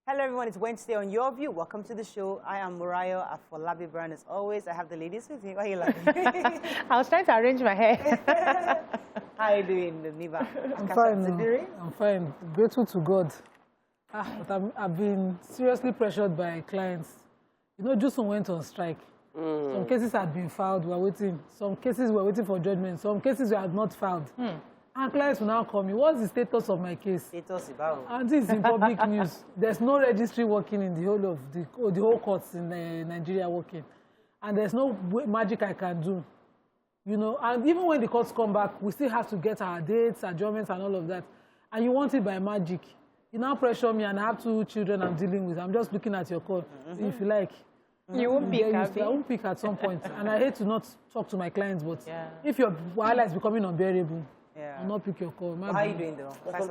Hello everyone, it's Wednesday on Your View. Welcome to the show. I am Murayo Afolabi Brown. As always, I have the ladies with me. Why are you laughing? I was trying to arrange my hair. How are you doing, Niba? I'm fine. I'm fine. Grateful to God. But I've been seriously pressured by clients. You know, Jusun went on strike. Some cases had been filed, we are waiting. Some cases were waiting for judgment. Some cases we had not filed. And clients will now call me. What's the status of my case? Status about. And this is in public news. There's no registry working in the whole of the whole courts in Nigeria working. And there's no magic I can do. You know, and even when the courts come back, we still have to get our dates, adjournments, and all of that. And you want it by magic. You now pressure me, and I have 2 children I'm dealing with. I'm just looking at your call. If you like. You won't pick, I won't pick at some point. And I hate to not talk to my clients, but if your wala is becoming unbearable, I'll not pick your call. How are you doing though? How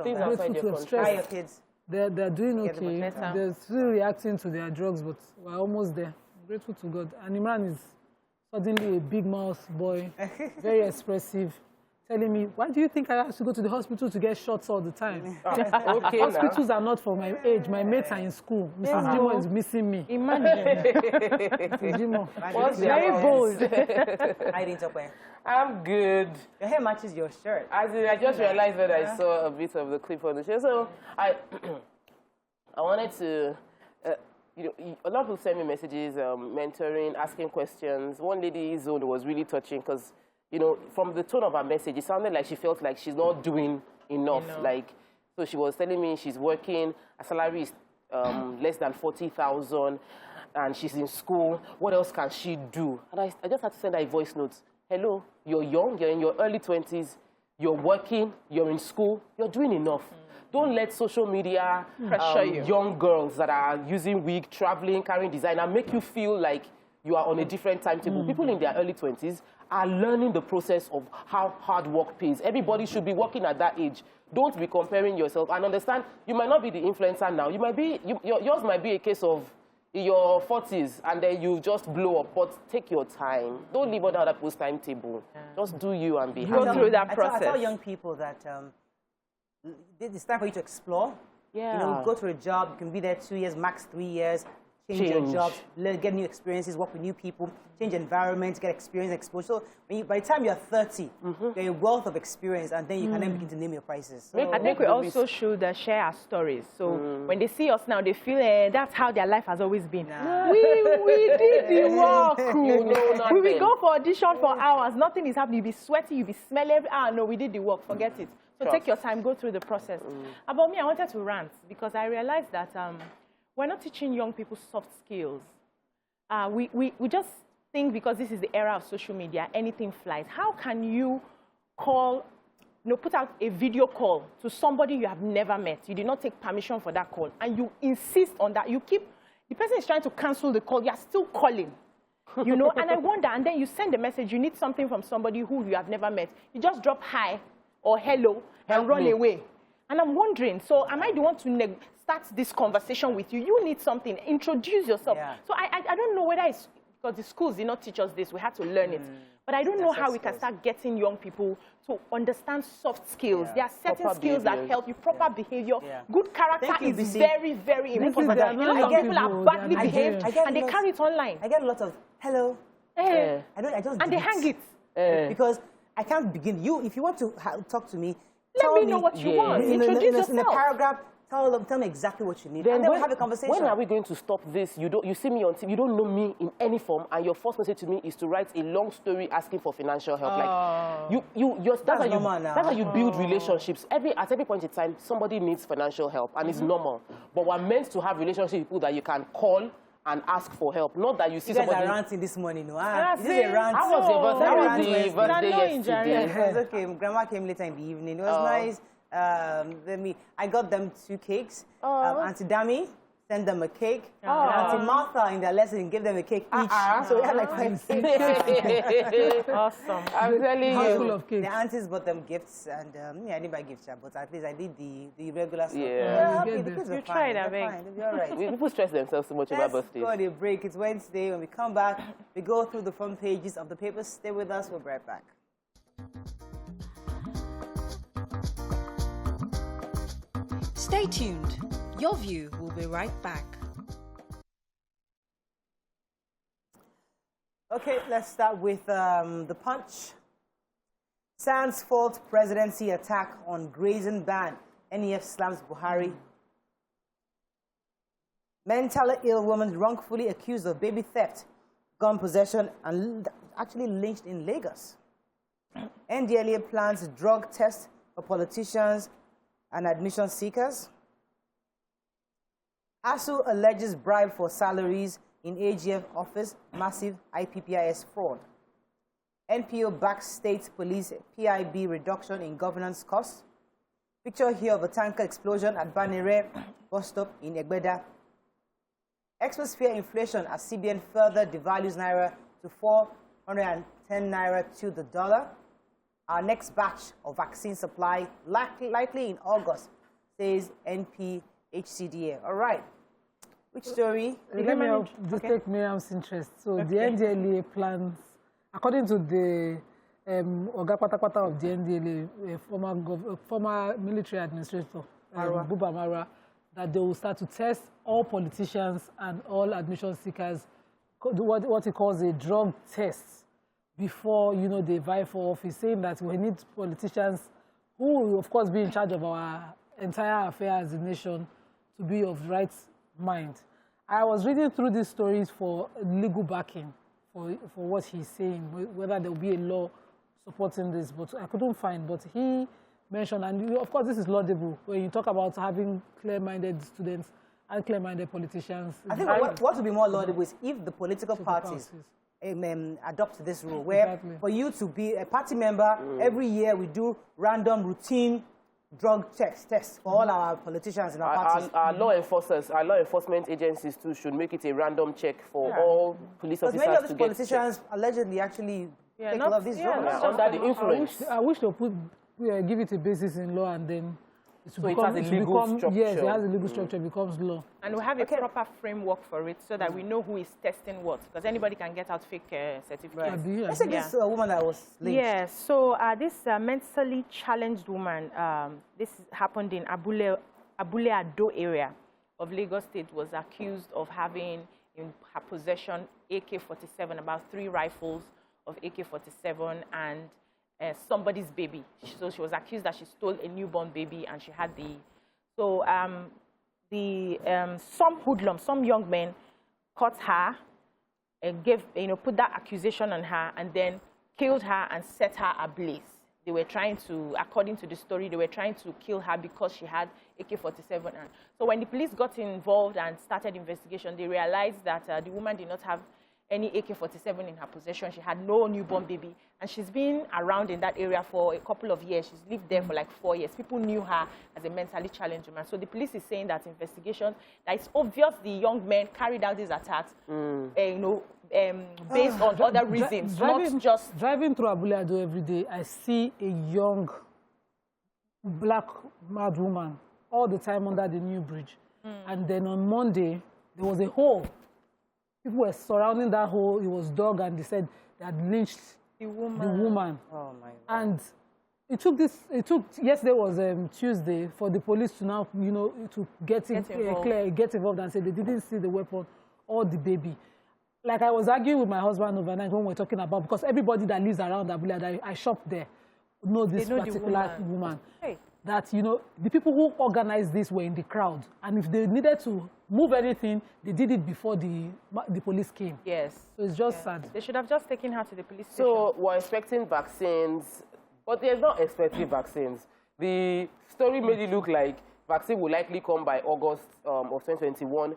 are your kids? They're doing okay. They're still reacting to their drugs, but we're almost there. I'm grateful to God. And Imran is suddenly a big mouth boy, very expressive, telling me, why do you think I have to go to the hospital to get shots all the time? Okay, hospitals are not for my age. My mates are in school. Mrs. Jimo is missing me. Imagine. Mrs. Jimo. Very bold. I didn't talk. I'm good. Your hair matches your shirt. I just realized that I saw a bit of the clip on the show. So I wanted to, you know, a lot of people send me messages, mentoring, asking questions. One lady's zone was really touching because, you know, from the tone of her message, it sounded like she felt like she's not doing enough. Like, so she was telling me she's working, her salary is less than 40,000, and she's in school. What else can she do? And I just had to send her a voice note. Hello, you're young, you're in your early 20s, you're working, you're in school, you're doing enough. Don't let social media pressure you. Young girls that are using wig, traveling, carrying designer, make you feel like you are on a different timetable. People in their early 20s are learning the process of how hard work pays. Everybody should be working at that age. Don't be comparing yourself. And understand, you might not be the influencer now. You might be, yours might be a case of in your 40s and then you just blow up. But take your time. Don't live on other people's timetable. Just do you and be happy. Go through that process. I tell young people that it's time for you to explore. Yeah. You know, go to a job. You can be there 2 years, max 3 years. Change your jobs, get new experiences, work with new people, change environments, get experience, exposure. So by the time you're 30, you're a wealth of experience, and then you can then begin to name your prices. So I think we also should share our stories. So when they see us now, they feel that's how their life has always been. We did the work. We will go for audition for hours. Nothing is happening. You'll be sweating. You'll be smelling every hour. No, we did the work. Forget it. So take your time. Go through the process. About me, I wanted to rant because I realized that we're not teaching young people soft skills. We just think because this is the era of social media, anything flies. How can you call, put out a video call to somebody you have never met? You did not take permission for that call, and you insist on that. The person is trying to cancel the call. You are still calling, and I wonder, and then you send a message. You need something from somebody who you have never met. You just drop hi or hello and run away. And I'm wondering, so am I the one to start this conversation with you? You need something. Introduce yourself. Yeah. So I don't know whether it's because the schools did not teach us this. We had to learn it. But I don't know how we can start getting young people to understand soft skills. There are certain skills that help you. Proper behavior. Good character is very, very important. A lot of people are badly behaved and they carry it online. I get a lot of hello. I just and they hang it. Because I can't begin. If you want to talk to me, let me know what you want. Introduce yourself. In a paragraph, tell me exactly what you need. And then we'll have a conversation. When are we going to stop this? You see me on TV, you don't know me in any form, and your first message to me is to write a long story asking for financial help. That's how you build relationships. At every point in time, somebody needs financial help, and it's normal. But we're meant to have relationships with people that you can call and ask for help. Not that you see somebody... You guys are ranting this morning, no? This is a rant. How was the birthday yesterday? It was okay. Grandma came later in the evening. It was nice. I got them 2 cakes. Auntie Dami, send them a cake. And Auntie Martha, in their lesson, give them a cake each. So we had like 5 cakes. Awesome. I'm telling you. Full of cakes. The aunties bought them gifts, and I didn't buy gifts, but at least I did the regular stuff. Yeah. Happy. The kids are You fine. tried, They're I beg. fine. They'll be all right. People stress themselves so much about Let's birthdays. go on a break. It's Wednesday. When we come back, we go through the front pages of the papers. Stay with us. We'll be right back. Stay tuned. Your View will be right back. Okay, let's start with the Punch. Sans fault presidency attack on grazing ban. NEF slams Buhari. Mentally ill woman wrongfully accused of baby theft, gun possession, and actually lynched in Lagos. NDLEA plans drug test for politicians and admission seekers. ASU alleges bribe for salaries in AGF office, massive IPPIS fraud. NPO backs state police PIB reduction in governance costs. Picture here of a tanker explosion at Banere bus stop in Egbeda. Experts fear inflation as CBN further devalues Naira to 410 Naira to the dollar. Our next batch of vaccine supply likely in August, says NPHCDA. All right. Which story? Let me help just take Miriam's interest. So the NDLEA plans, according to the Oga Kwata of the NDLEA, former military administrator, Buba Mara, that they will start to test all politicians and all admission seekers, what he calls a drug test, before, they vie for office, saying that we need politicians who will, of course, be in charge of our entire affairs as a nation to be of right mind. I was reading through these stories for legal backing for what he's saying, whether there will be a law supporting this, but I couldn't find. But he mentioned, and of course this is laudable, when you talk about having clear-minded students and clear-minded politicians. I think what would be more laudable is if the political parties adopt this rule, where for you to be a party member, every year we do random routine drug tests for all our politicians in our parties. Our law enforcement agencies too should make it a random check for all police officers. Many of these to politicians allegedly actually take a lot of these drugs. Under the influence. I wish they put give it a basis in law, and then it has a legal structure. Yes, it has a legal structure, it becomes law. And we have a proper framework for it so that we know who is testing what, because anybody can get out fake certificates. Right. Let's say this woman that was lynched. Yeah, so this mentally challenged woman, this happened in Abule Ado area of Lagos State, was accused of having in her possession AK-47, about 3 rifles of AK-47, and somebody's baby. So she was accused that she stole a newborn baby, and she had some hoodlums, some young men caught her and put that accusation on her, and then killed her and set her ablaze. They were trying to, according to the story, they were trying to kill her because she had AK-47. And so when the police got involved and started investigation, they realized that the woman did not have any AK-47 in her possession. She had no newborn baby. And she's been around in that area for a couple of years. She's lived there for like 4 years. People knew her as a mentally challenged woman. So the police is saying that investigation, that it's obvious the young men carried out these attacks, based on other reasons, not just... Driving through Abule Ado every day, I see a young black mad woman all the time under the new bridge. And then on Monday, there was a hole. People were surrounding that hole. It was dug, and they said they had lynched the woman. Oh my God. And yesterday was Tuesday, for the police to now, to get involved and say they didn't see the weapon or the baby. Like I was arguing with my husband overnight when we were talking about, because everybody that lives around Abule, that I shop there, know this particular woman. Hey. That, the people who organized this were in the crowd. And if they needed to move anything, they did it before the police came. Yes. So it's just sad. They should have just taken her to the police station. So we're expecting vaccines, but there's not expecting vaccines. The story made it look like vaccine will likely come by August of 2021,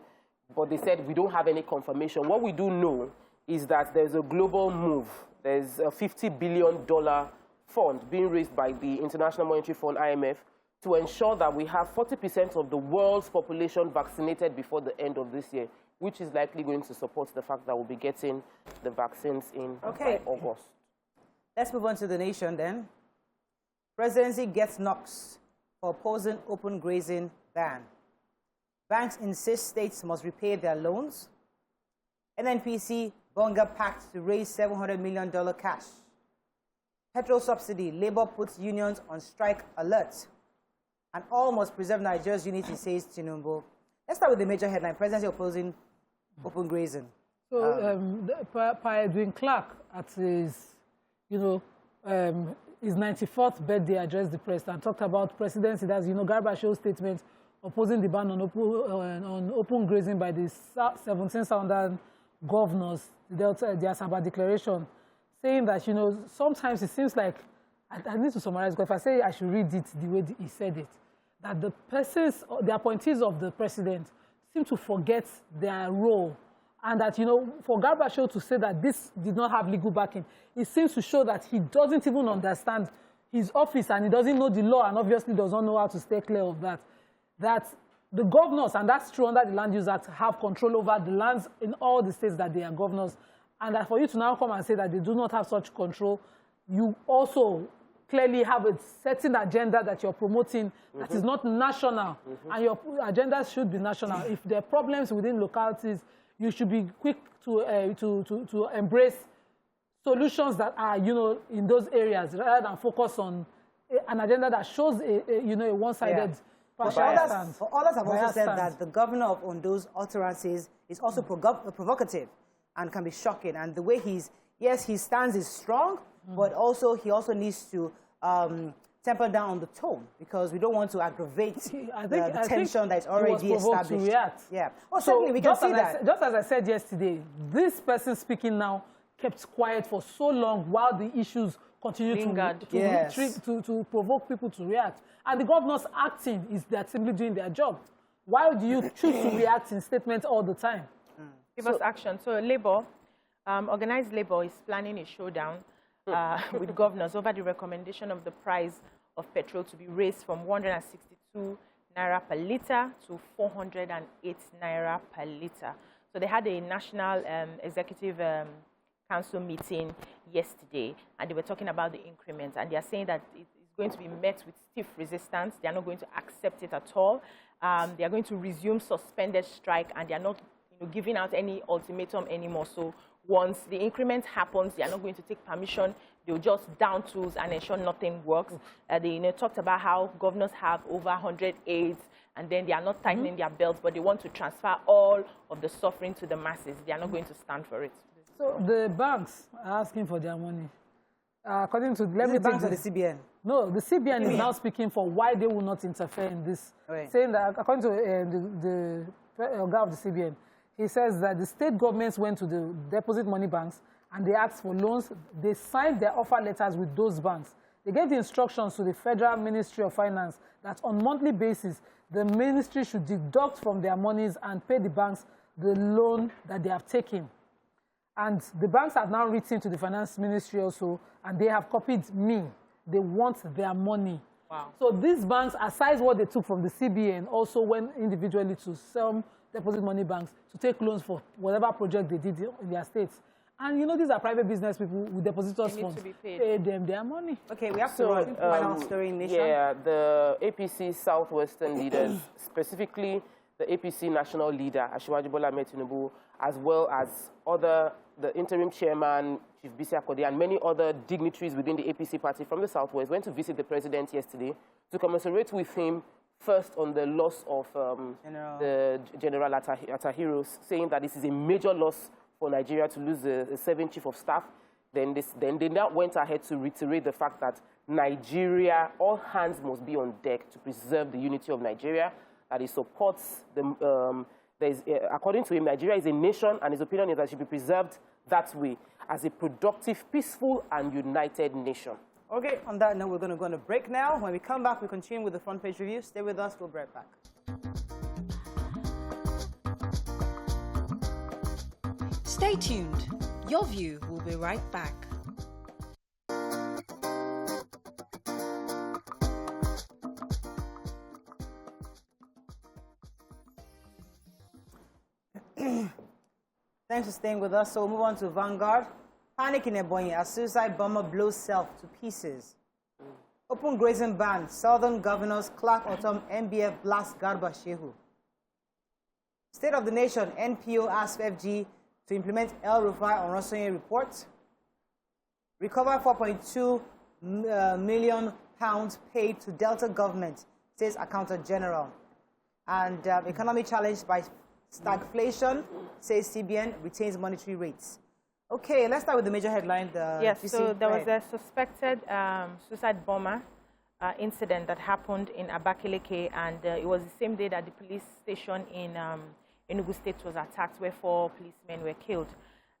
but they said we don't have any confirmation. What we do know is that there's a global move. There's a $50 billion fund being raised by the International Monetary Fund, IMF, to ensure that we have 40% of the world's population vaccinated before the end of this year, which is likely going to support the fact that we'll be getting the vaccines in by August. Let's move on to the nation then. Presidency gets knocks for opposing open grazing ban. Banks insist states must repay their loans. NNPC Bonga pact to raise $700 million cash. Petrol subsidy, Labour puts unions on strike alert. And all must preserve Nigeria's unity, says Tinubu. Let's start with the major headline, presidency opposing open grazing. So, Edwin Clark, at his, his 94th birthday, addressed the press and talked about presidency. That's, Garba show's statement opposing the ban on open grazing by the 17 southern governors, their Asaba declaration, saying that, sometimes it seems like, I need to summarize, because if I say I should read it the way he said it, that the appointees of the president seem to forget their role. And that, for Garba to say that this did not have legal backing, it seems to show that he doesn't even understand his office and he doesn't know the law and obviously does not know how to stay clear of that. That the governors, and that's true under the Land Use Act, have control over the lands in all the states that they are governors. And that for you to now come and say that they do not have such control, you also clearly have a certain agenda that you're promoting that is not national. And your agenda should be national. If there are problems within localities, you should be quick to embrace solutions that are, in those areas, rather than focus on an agenda that shows a one-sided stance. Others have also said that the governor of Ondo's utterances is also provocative and can be shocking. And the way his stance is strong, but also he also needs to temper down on the tone, because we don't want to aggravate the tension that's already established. Yeah. Oh, so certainly we can see that. Just as I said yesterday, this person speaking now kept quiet for so long while the issues continue to provoke people to react. And the governors acting is they're simply doing their job. Why do you choose to react in statements all the time? Give us action. So Labour, organized Labour is planning a showdown with governors over the recommendation of the price of petrol to be raised from 162 Naira per litre to 408 Naira per litre. So they had a national executive council meeting yesterday, and they were talking about the increment, and they are saying that it is going to be met with stiff resistance. They are not going to accept it at all. They are going to resume suspended strike, and they are not giving out any ultimatum anymore. So once the increment happens, they are not going to take permission. They'll just down tools and ensure nothing works. They talked about how governors have over 100 aides, and then they are not tightening their belts, but they want to transfer all of the suffering to the masses. They are not going to stand for it. So the banks are asking for their money. According to the banks or the CBN? No, the CBN is now speaking for why they will not interfere in this, saying that according to the guy of the CBN, he says that the state governments went to the deposit money banks and they asked for loans. They signed their offer letters with those banks. They gave the instructions to the Federal Ministry of Finance that on monthly basis, the ministry should deduct from their monies and pay the banks the loan that they have taken. And the banks have now written to the Finance Ministry also, and they have copied me. They want their money. Wow. So these banks, aside what they took from the CBN, also went individually to some deposit money banks to take loans for whatever project they did in their states. And these are private business people with depositors' funds. Pay them their money. Okay, we have to run final story in nation. Yeah, the APC Southwestern leaders, specifically the APC national leader, Shuaibu Ibrahim Tinubu, as well as the interim chairman, Chief Bisi Akode, and many other dignitaries within the APC party from the Southwest went to visit the president yesterday to commiserate with him first on the loss of the General Atahiro, saying that this is a major loss for Nigeria to lose the 7th chief of staff. Then they now went ahead to reiterate the fact that Nigeria, all hands must be on deck to preserve the unity of Nigeria, that he supports the, according to him, Nigeria is a nation, and his opinion is that it should be preserved that way, as a productive, peaceful, and united nation. Okay, on that note, we're going to go on a break now. When we come back, we continue with the front page review. Stay with us. We'll be right back. Stay tuned. Your View will be right back. Thanks for staying with us. So we'll move on to Vanguard. Panic in Ebonyi as suicide bomber blows self to pieces. Open grazing ban. Southern governors Clark Autumn MBF blast Garba Shehu. State of the Nation. NPO asks FG to implement El Rufai on Rosonye report. Recover 4.2 million pounds paid to Delta government, says Accountant General. And economy challenged by stagflation, says CBN retains monetary rates. Okay, let's start with the major headline. Yes, so there was a suspected suicide bomber incident that happened in Abakaliki, and it was the same day that the police station in Enugu State was attacked, where 4 policemen were killed.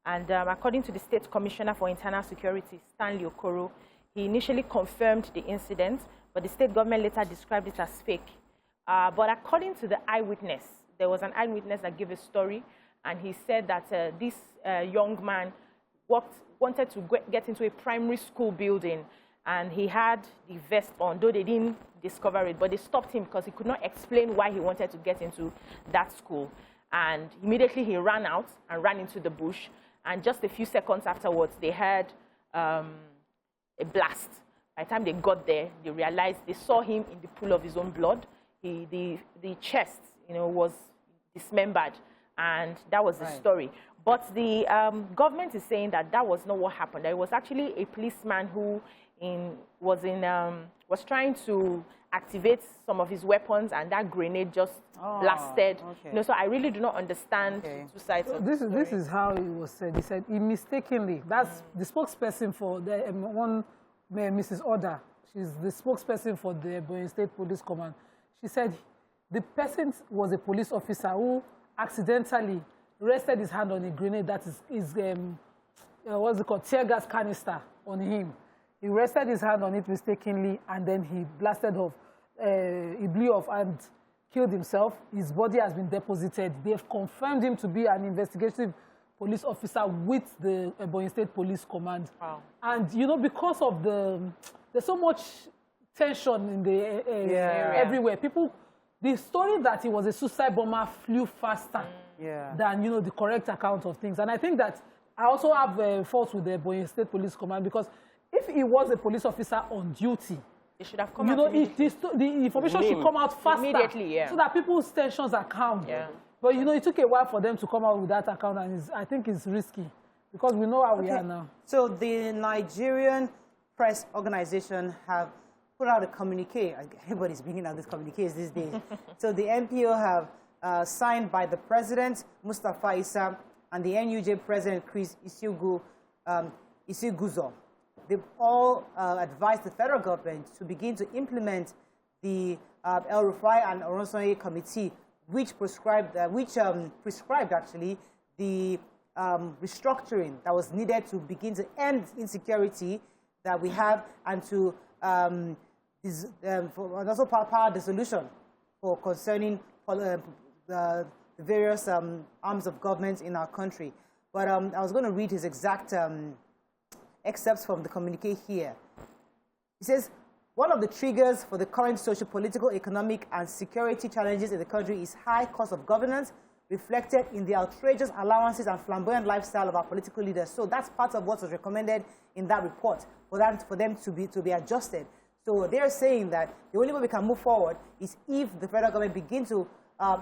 And according to the State Commissioner for Internal Security, Stanley Okoro, he initially confirmed the incident, but the state government later described it as fake. But according to the eyewitness, there was an eyewitness that gave a story, and he said that this young man wanted to get into a primary school building, and he had the vest on, though they didn't discover it, but they stopped him because he could not explain why he wanted to get into that school. And immediately he ran out and ran into the bush, and just a few seconds afterwards, they heard a blast. By the time they got there, they realized they saw him in the pool of his own blood. The chest, was dismembered, and that was the story. But the government is saying that that was not what happened. There was actually a policeman who was trying to activate some of his weapons, and that grenade just blasted. Okay. So I really do not understand two sides of this. This is how it was said. He said he mistakenly. That's the spokesperson for the Mrs. Oda. She's the spokesperson for the Ebonyi State Police Command. She said the person was a police officer who accidentally rested his hand on a grenade that is what's it called, tear gas canister on him. He rested his hand on it mistakenly, and then he blasted off. He blew off and killed himself. His body has been deposited. They've confirmed him to be an investigative police officer with the Ebonyi State Police Command. Wow. And, because of there's so much tension in the everywhere. The story that he was a suicide bomber flew faster than, the correct account of things. And I think that I also have faults with the Ebonyi State Police Command, because if he was a police officer on duty, it should have come out the information should come out faster, immediately, so that people's tensions are calm. Yeah. But, it took a while for them to come out with that account, and I think it's risky, because we know how we are now. So the Nigerian Press Organization have put out a communique. Everybody's bringing out these communiques these days. So the NPO have signed by the President, Mustafa Issa, and the NUJ President, Chris Isiguzo. They've all advised the federal government to begin to implement the El Rufai and Oronsonye Committee, which prescribed actually the restructuring that was needed to begin to end insecurity that we have, and to also power the solution for concerning the various arms of government in our country. But I was going to read his exact excerpts from the communique here. He says, one of the triggers for the current social, political, economic, and security challenges in the country is high cost of governance, reflected in the outrageous allowances and flamboyant lifestyle of our political leaders. So that's part of what was recommended in that report, for them to be adjusted. So they're saying that the only way we can move forward is if the federal government begin to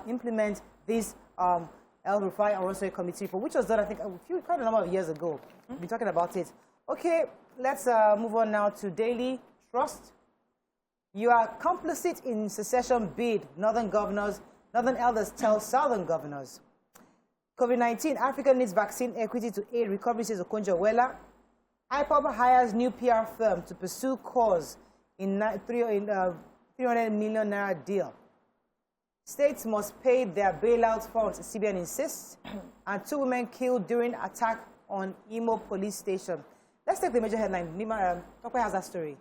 implement this El Rufai Oronsonye Committee, for which was done, I think, quite a number of years ago. We've been talking about it. Okay, let's move on now to Daily Trust. You are complicit in secession bid, Northern elders tell Southern governors. COVID-19, Africa needs vaccine equity to aid recovery, says Okonjo-Iweala. IPOB hires new PR firm to pursue cause in 300 million naira deal. States must pay their bailout funds, CBN insists. And 2 women killed during attack on Imo police station. Let's take the major headline. Nima, Tokwe has that story.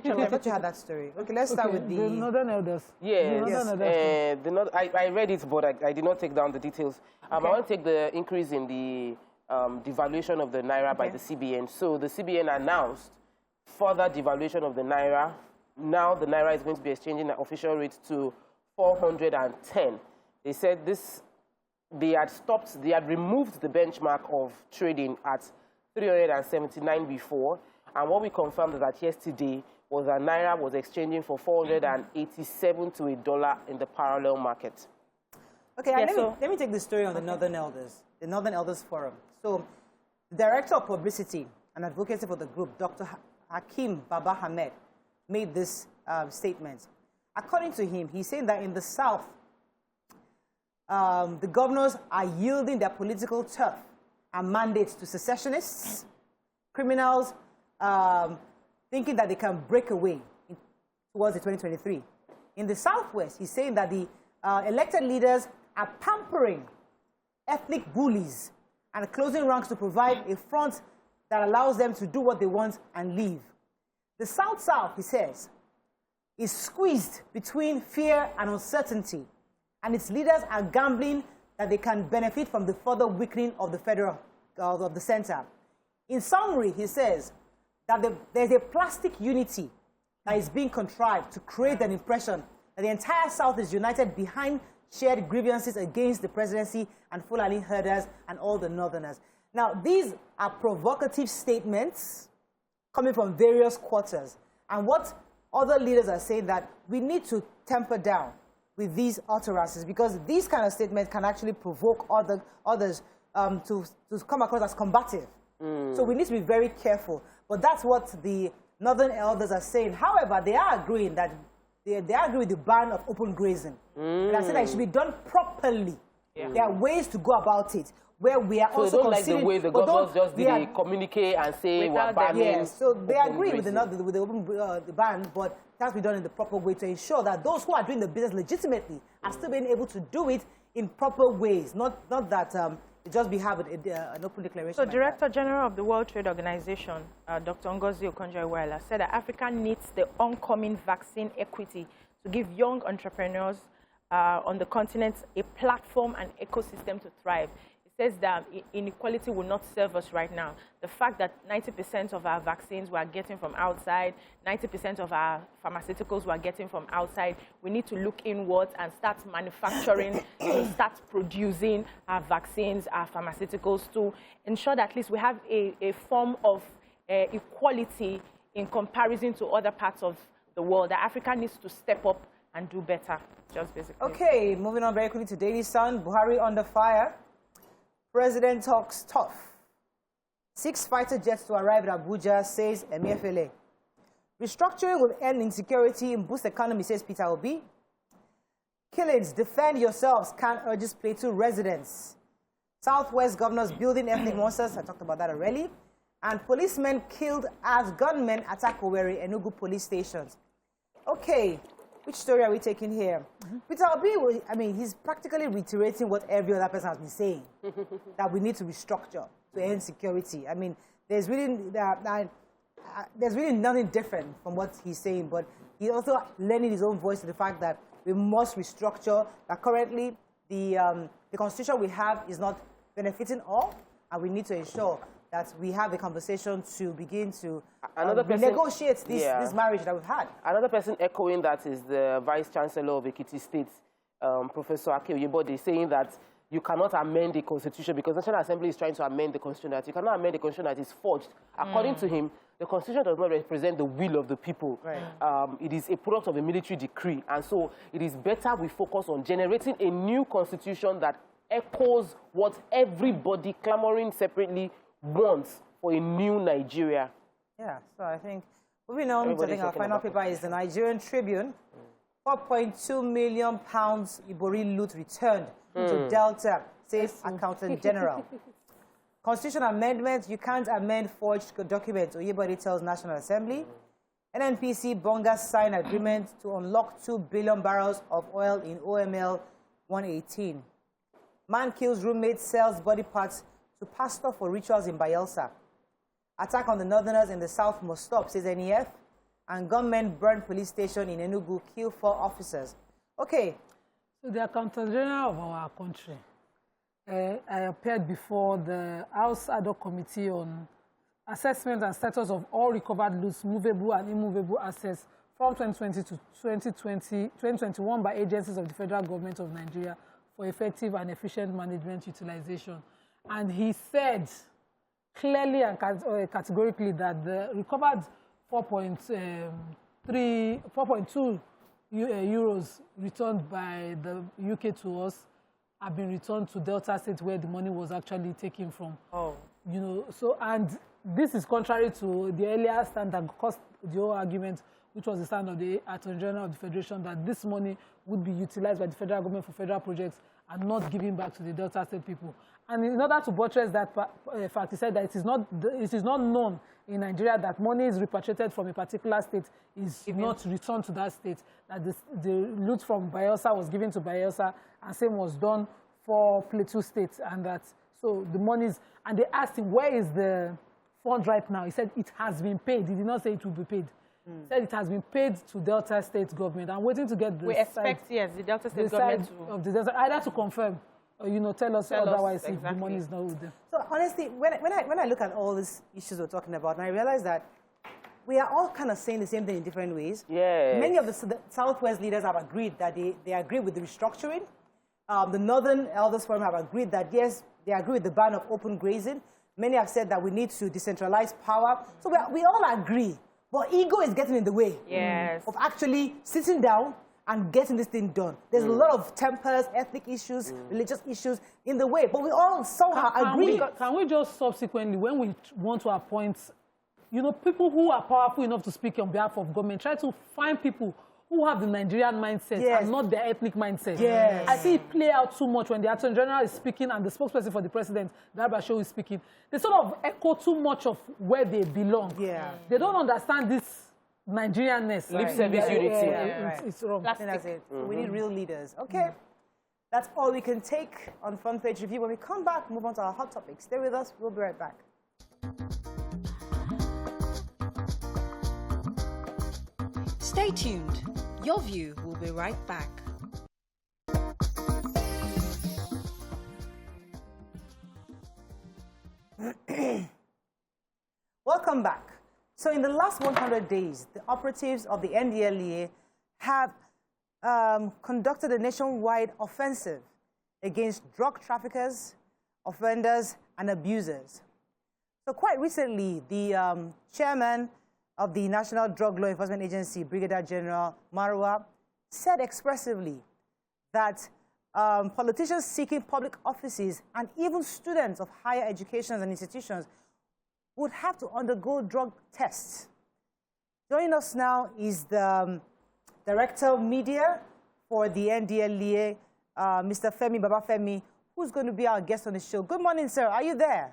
I thought you had that story. Okay, let's start with the Northern elders. Yes. I read it, but I did not take down the details. I want to take the increase in the devaluation of the Naira by the CBN. So the CBN announced further devaluation of the Naira. Now the Naira is going to be exchanging at official rate to 410. They said this they had removed the benchmark of trading at 379 before, and what we confirmed that yesterday was that Naira was exchanging for 487 to $1 in the parallel market. Okay, yeah, let me take the story on the Northern Elders, the Northern Elders Forum. So, the Director of Publicity and Advocacy for the group, Dr. Hakim Baba Ahmed, made this statement. According to him, he's saying that in the South, the governors are yielding their political turf and mandates to secessionists, criminals, thinking that they can break away towards the 2023. In the Southwest, he's saying that the elected leaders are pampering ethnic bullies and closing ranks to provide a front that allows them to do what they want and leave. The South-South, he says, is squeezed between fear and uncertainty, and its leaders are gambling that they can benefit from the further weakening of the federal, of the center. In summary, he says that there's a plastic unity that is being contrived to create an impression that the entire South is united behind shared grievances against the presidency and Fulani herders and all the Northerners. Now, these are provocative statements coming from various quarters. And what other leaders are saying that we need to temper down with these utterances, because these kind of statements can actually provoke others to come across as combative. So we need to be very careful. But that's what the Northern Elders are saying. However, they are agreeing that they agree with the ban of open grazing. And I said that it should be done properly. Yeah. There are ways to go about it where we are also don't like the way the governors just did a communique and say we're banning. Yes, so they agree with the open the ban, but it has to be done in the proper way to ensure that those who are doing the business legitimately are still being able to do it in proper ways, not that it just be having an open declaration. So, Director-General of the World Trade Organization, Dr. Ngozi Okonjo-Iweala, said that Africa needs the oncoming vaccine equity to give young entrepreneurs on the continent a platform and ecosystem to thrive. He says that inequality will not serve us right now. The fact that 90% of our vaccines we are getting from outside, 90% of our pharmaceuticals we are getting from outside, we need to look inwards and start manufacturing, start producing our vaccines, our pharmaceuticals to ensure that at least we have a form of equality in comparison to other parts of the world. That Africa needs to step up and do better, just basically. Okay, moving on very quickly to Daily Sun. Buhari under fire. President talks tough. 6 fighter jets to arrive at Abuja, says Emefiele. Restructuring will end insecurity and boost economy, says Peter Obi. Killings, defend yourselves, can't urges Plateau residents. Southwest governors building ethnic monsters, I talked about that already. And policemen killed as gunmen attack Owerri, Enugu police stations. Okay, which story are we taking here? Peter Obi, I mean, he's practically reiterating what every other person has been saying, that we need to restructure to end security. I mean, there's really nothing different from what he's saying, but he's also lending his own voice to the fact that we must restructure, that currently the constitution we have is not benefiting all, and we need to ensure that we have a conversation to begin to negotiate this marriage that we've had. Another person echoing that is the Vice Chancellor of Ekiti State, Professor Ake Oyebode, saying that you cannot amend the Constitution because the National Assembly is trying to amend the Constitution, that you cannot amend the Constitution that is forged. According to him, the Constitution does not represent the will of the people. Right. It is a product of a military decree, and so it is better we focus on generating a new Constitution that echoes what everybody clamoring separately wants for a new Nigeria. Yeah, so I think moving on to our final paper is the Nigerian Tribune. 4.2 million pounds Ibori loot returned to Delta, says Accountant General. Constitution amendment, you can't amend forged documents, Oyebode tells National Assembly. NNPC Bonga signed agreement to unlock 2 billion barrels of oil in OML 118. Man kills roommate, sells body parts to pastor for rituals in Bayelsa. Attack on the Northerners in the South must stop, says NEF. And gunmen burn police station in Enugu, kill 4 officers. Okay. So the Accountant General of our country, I appeared before the House Ad hoc Committee on Assessment and Status of all recovered loots, movable and immovable assets from 2020 to 2021 by agencies of the Federal Government of Nigeria for effective and efficient management utilization. And he said clearly and categorically that the recovered 4.2 euros returned by the UK to us have been returned to Delta State, where the money was actually taken from. Oh. You know, so, and this is contrary to the earlier stand that caused the whole argument, which was the stand of the Attorney General of the Federation, that this money would be utilized by the federal government for federal projects and not given back to the Delta State people. And in order to buttress that fact, he said that it is not known in Nigeria that money is repatriated from a particular state is not returned to that state, that the loot from Bayelsa was given to Bayelsa, and same was done for Plateau State, and that, so the money is, and they asked him, where is the fund right now? He said it has been paid. He did not say it will be paid. He said it has been paid to Delta State government. I'm waiting to get the We expect, yes, the Delta State government to... of the Delta, either to confirm or, you know, tell us otherwise if the money is not with them. So honestly, when I look at all these issues we're talking about, and I realize that we are all kind of saying the same thing in different ways. Yeah. Many of the Southwest leaders have agreed that they agree with the restructuring. The Northern Elders Forum have agreed that, yes, they agree with the ban of open grazing. Many have said that we need to decentralize power. So we all agree. But ego is getting in the way of actually sitting down and getting this thing done. There's a lot of tempers, ethnic issues, religious issues in the way. But we all somehow agree. Can we just subsequently, when we want to appoint, you know, people who are powerful enough to speak on behalf of government, try to find people who have the Nigerian mindset and not their ethnic mindset. Yes. I see it play out too much when the Attorney General is speaking and the spokesperson for the president, Naira is speaking. They sort of echo too much of where they belong. Yeah. They don't understand this Nigerianness. Lip service unity. It's wrong. That's it. So we need real leaders. Okay. That's all we can take on Front Page Review. When we come back, move on to our hot topics. Stay with us. We'll be right back. Stay tuned. Your View will be right back. Welcome back. So in the last 100 days, the operatives of the NDLEA have conducted a nationwide offensive against drug traffickers, offenders, and abusers. So quite recently, the chairman of the National Drug Law Enforcement Agency, Brigadier General Marwa, said expressively that politicians seeking public offices and even students of higher educations and institutions would have to undergo drug tests. Joining us now is the Director of Media for the NDLEA, Mr. Femi Babafemi, who's going to be our guest on the show. Good morning, sir. Are you there?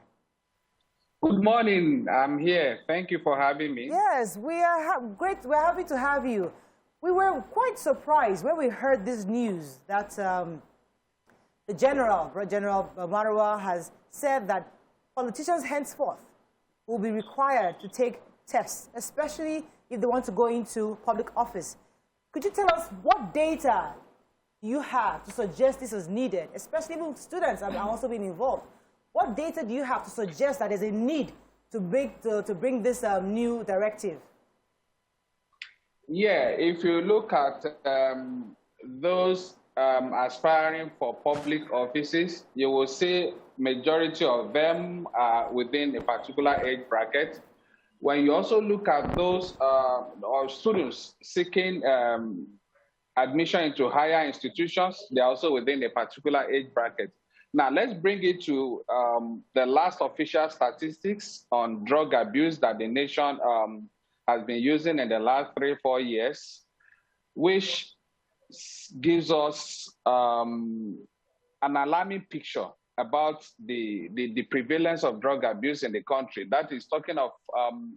Good morning. I'm here. Thank you for having me. Yes, we are great. We're happy to have you. We were quite surprised when we heard this news that the General Marwa, has said that politicians henceforth will be required to take tests, especially if they want to go into public office. Could you tell us what data you have to suggest this is needed, especially even students are also being involved? What data do you have to suggest that there's a need to bring this new directive? Yeah, if you look at those aspiring for public offices, you will see majority of them are within a particular age bracket. When you also look at those students seeking admission into higher institutions, they're also within a particular age bracket. Now, let's bring it to the last official statistics on drug abuse that the nation has been using in the last 3-4 years, which gives us an alarming picture about the prevalence of drug abuse in the country. That is talking of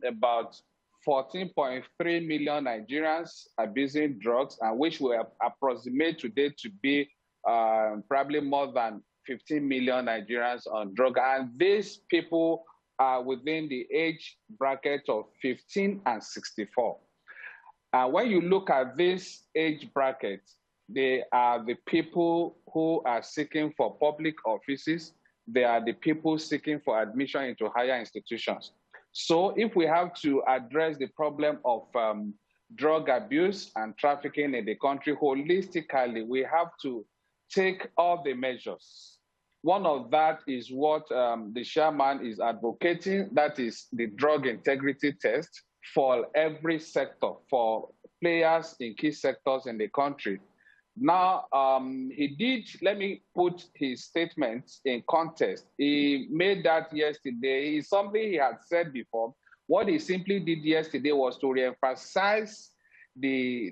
about 14.3 million Nigerians abusing drugs, and which we approximate today to be probably more than 15 million Nigerians on drug. And these people are within the age bracket of 15 and 64. And when you look at this age bracket, they are the people who are seeking for public offices. They are the people seeking for admission into higher institutions. So if we have to address the problem of drug abuse and trafficking in the country holistically, we have to take all the measures. One of that is what the chairman is advocating, that is the drug integrity test for every sector, for players in key sectors in the country. Now, he did, let me put his statements in context. He made that yesterday. It's something he had said before. What he simply did yesterday was to reemphasize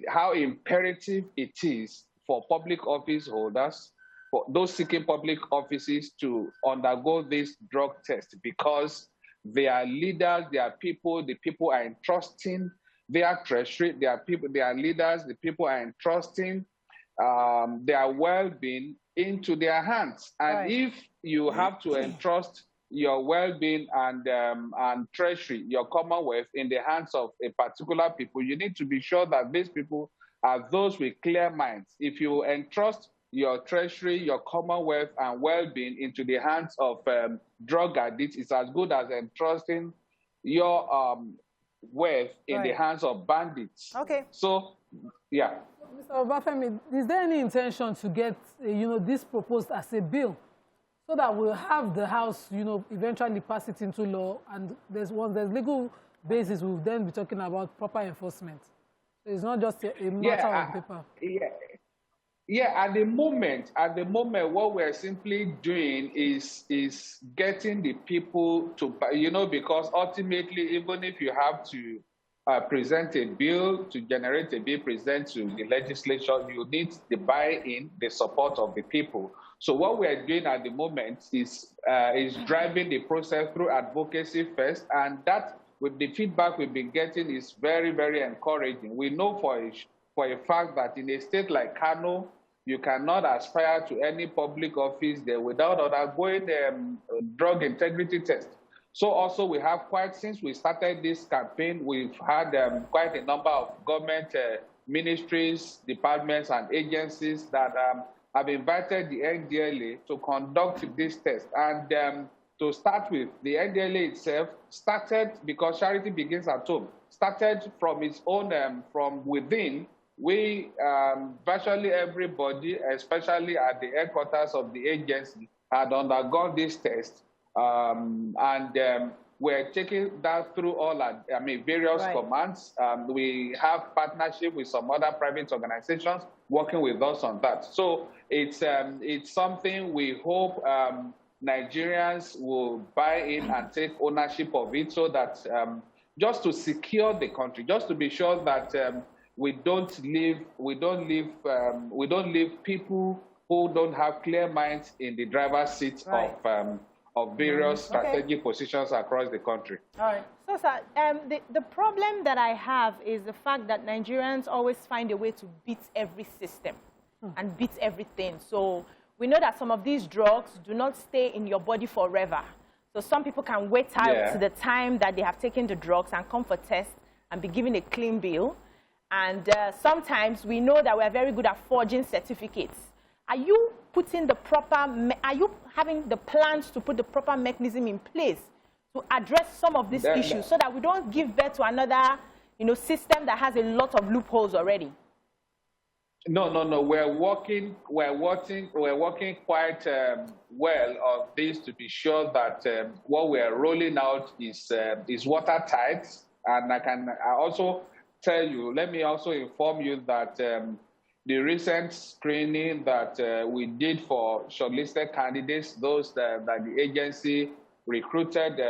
how imperative it is for public office holders, for those seeking public offices, to undergo this drug test, because they are leaders, they are people, the people are entrusting their treasury, they are people, they are leaders, the people are entrusting their well-being into their hands. And if you have to entrust your well-being and treasury, your commonwealth, in the hands of a particular people, you need to be sure that these people are those with clear minds. If you entrust your treasury, your commonwealth, and well-being into the hands of drug addicts, it's as good as entrusting your wealth in the hands of bandits. Okay. So, yeah. Mr. Obafemi, is there any intention to get, this proposed as a bill, so that we'll have the House, eventually pass it into law, and once there's legal basis, we'll then be talking about proper enforcement? So it's not just a matter of paper. Yeah, at the moment, what we're simply doing is getting the people to, because ultimately, even if you have to present a bill, to generate a bill, present to the legislature, you need the buy-in, the support of the people. So what we're doing at the moment is driving the process through advocacy first, and that, with the feedback we've been getting, is very, very encouraging. We know for a fact that in a state like Kano, you cannot aspire to any public office there without undergoing drug integrity test. So also we have since we started this campaign, we've had quite a number of government ministries, departments, and agencies that have invited the NDLA to conduct this test. And to start with, the NDLA itself started, because charity begins at home, started from its own, from within. We, virtually everybody, especially at the headquarters of the agency, had undergone this test. We're taking that through all our, various commands. We have partnership with some other private organizations working with us on that. So it's something we hope Nigerians will buy in and take ownership of it, so that just to secure the country, just to be sure that we don't leave people who don't have clear minds in the driver's seat of various strategic positions across the country. All right. So, sir, the problem that I have is the fact that Nigerians always find a way to beat every system and beat everything. So we know that some of these drugs do not stay in your body forever. So some people can wait out to the time that they have taken the drugs and come for tests and be given a clean bill. And sometimes we know that we are very good at forging certificates. Are you putting the proper, are you having the plans to put the proper mechanism in place to address some of these issues, so that we don't give birth to another, system that has a lot of loopholes already? No. We're working quite well on this, to be sure that what we're rolling out is watertight. And I also tell you, let me also inform you that the recent screening that we did for shortlisted candidates, those that the agency recruited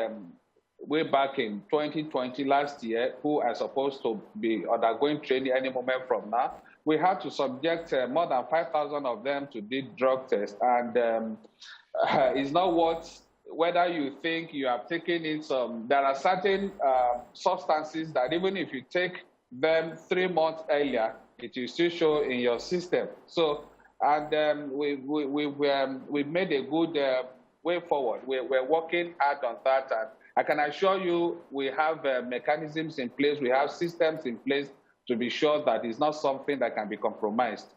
way back in 2020 last year, who are supposed to be undergoing training any moment from now, we had to subject more than 5,000 of them to this drug test. And it's not whether you think you have taken in some, there are certain substances that even if you take them 3 months earlier, it will still show in your system. So, and we've made a good way forward. We're working hard on that. And I can assure you, we have mechanisms in place, we have systems in place to be sure that it's not something that can be compromised.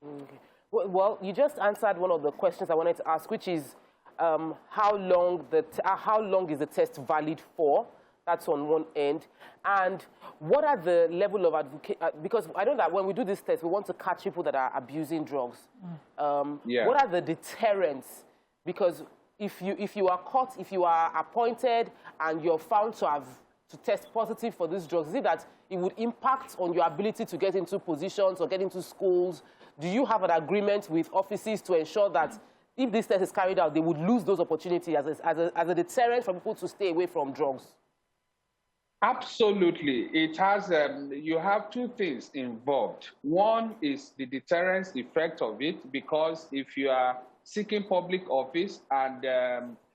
Okay. Well, you just answered one of the questions I wanted to ask, which is how long is the test valid for? That's on one end. And what are the level of advocate? Because I know that when we do this test, we want to catch people that are abusing drugs. What are the deterrents? Because if you are caught, if you are appointed and you're found to test positive for these drugs, is it that it would impact on your ability to get into positions or get into schools? Do you have an agreement with offices to ensure that if this test is carried out, they would lose those opportunities as a deterrent for people to stay away from drugs? Absolutely. It has, you have two things involved. One is the deterrence effect of it, because if you are seeking public office and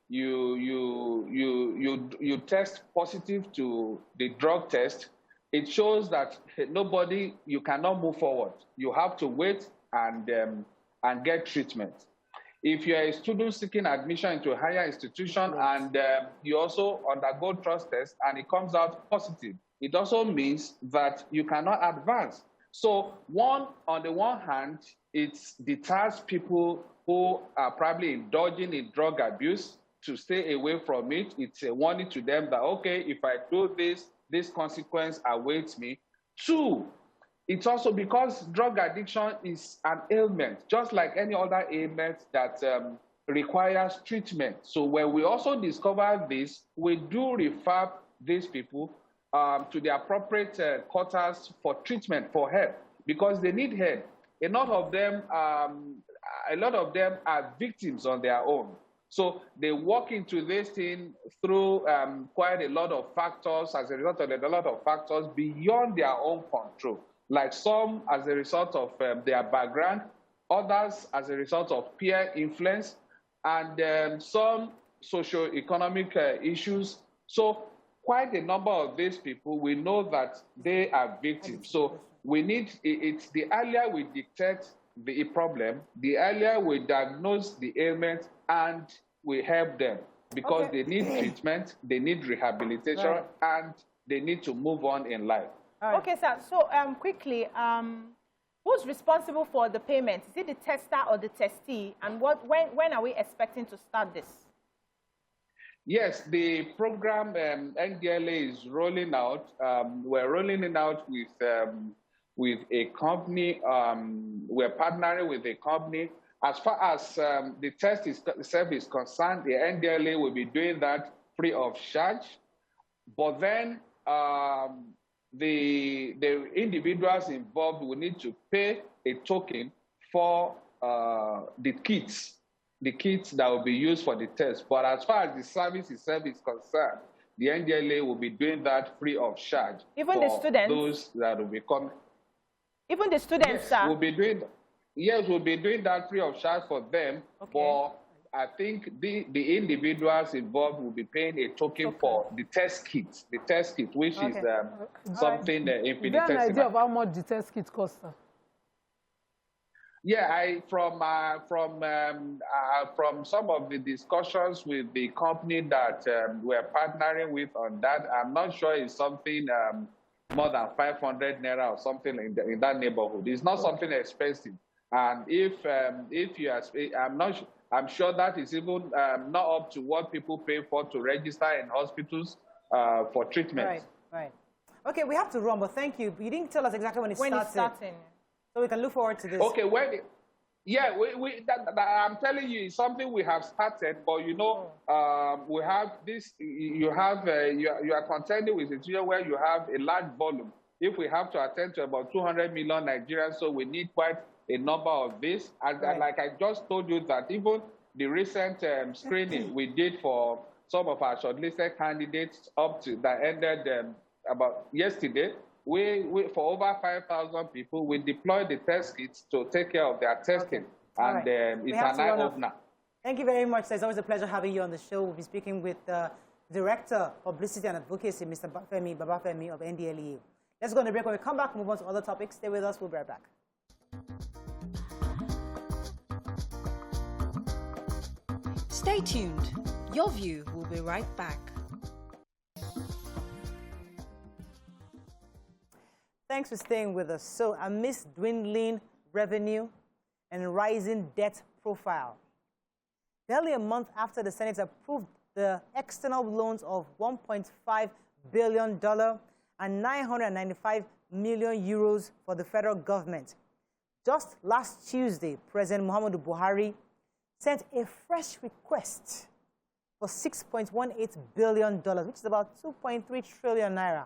you test positive to the drug test, it shows that you cannot move forward. You have to wait and get treatment. If you're a student seeking admission into a higher institution and you also undergo trust test and it comes out positive, it also means that you cannot advance. So on the one hand, it deters people who are probably indulging in drug abuse to stay away from it. It's a warning to them that, okay, if I do this, this consequence awaits me. Two, it's also because drug addiction is an ailment, just like any other ailment that requires treatment. So when we also discover this, we do refer these people to the appropriate quarters for treatment, for help, because they need help. A lot of them are victims on their own. So they walk into this thing through quite a lot of factors, as a result of a lot of factors beyond their own control. Like some as a result of their background, others as a result of peer influence, and some socio-economic issues. So quite a number of these people, we know that they are victims. So we need, it's the earlier we detect the problem, the earlier we diagnose the ailment and we help them, because they need treatment, they need rehabilitation, and they need to move on in life. Okay, sir. So quickly, who's responsible for the payment? Is it the tester or the testee? And when are we expecting to start this? Yes, the program NDLA is rolling out. We're rolling it out with a company. We're partnering with a company. As far as the test itself is concerned, the NDLA will be doing that free of charge. But then the individuals involved will need to pay a token for the kits that will be used for the test. But as far as the service itself is concerned, the NDLA will be doing that free of charge. Even the students? Those that will be coming. Even the students, sir? We'll be doing that free of charge for them. Okay. But I think the individuals involved will be paying a token for the test kit, which is something infinitesimal. Do you have an idea of how much the test kit costs, sir? Yeah, from some of the discussions with the company that we're partnering with on that, I'm not sure it's something more than 500 Naira or something in that neighborhood. It's not something expensive. And if you are, I'm sure that is even not up to what people pay for to register in hospitals for treatment. Right. Okay, we have to run, but thank you. You didn't tell us exactly when it's starting. So we can look forward to this. Okay, I'm telling you, it's something we have started, but you know, we have this. You are contending with a situation where you have a large volume. If we have to attend to about 200 million Nigerians, so we need quite a number of this. And like I just told you, that even the recent screening we did for some of our shortlisted candidates up to that ended about yesterday. We for over 5,000 people, we deployed the test kits to take care of their testing, and it's an eye-opener. Thank you very much. It's always a pleasure having you on the show. We'll be speaking with Director, Publicity and Advocacy, Mr. Babafemi of NDLEA. Let's go on a break. When we come back, move on to other topics. Stay with us. We'll be right back. Stay tuned. Your View will be right back. Thanks for staying with us. So, amidst dwindling revenue and rising debt profile, barely a month after the Senate approved the external loans of $1.5 billion and 995 million euros for the federal government. Just last Tuesday, President Muhammadu Buhari sent a fresh request for $6.18 billion, which is about 2.3 trillion naira,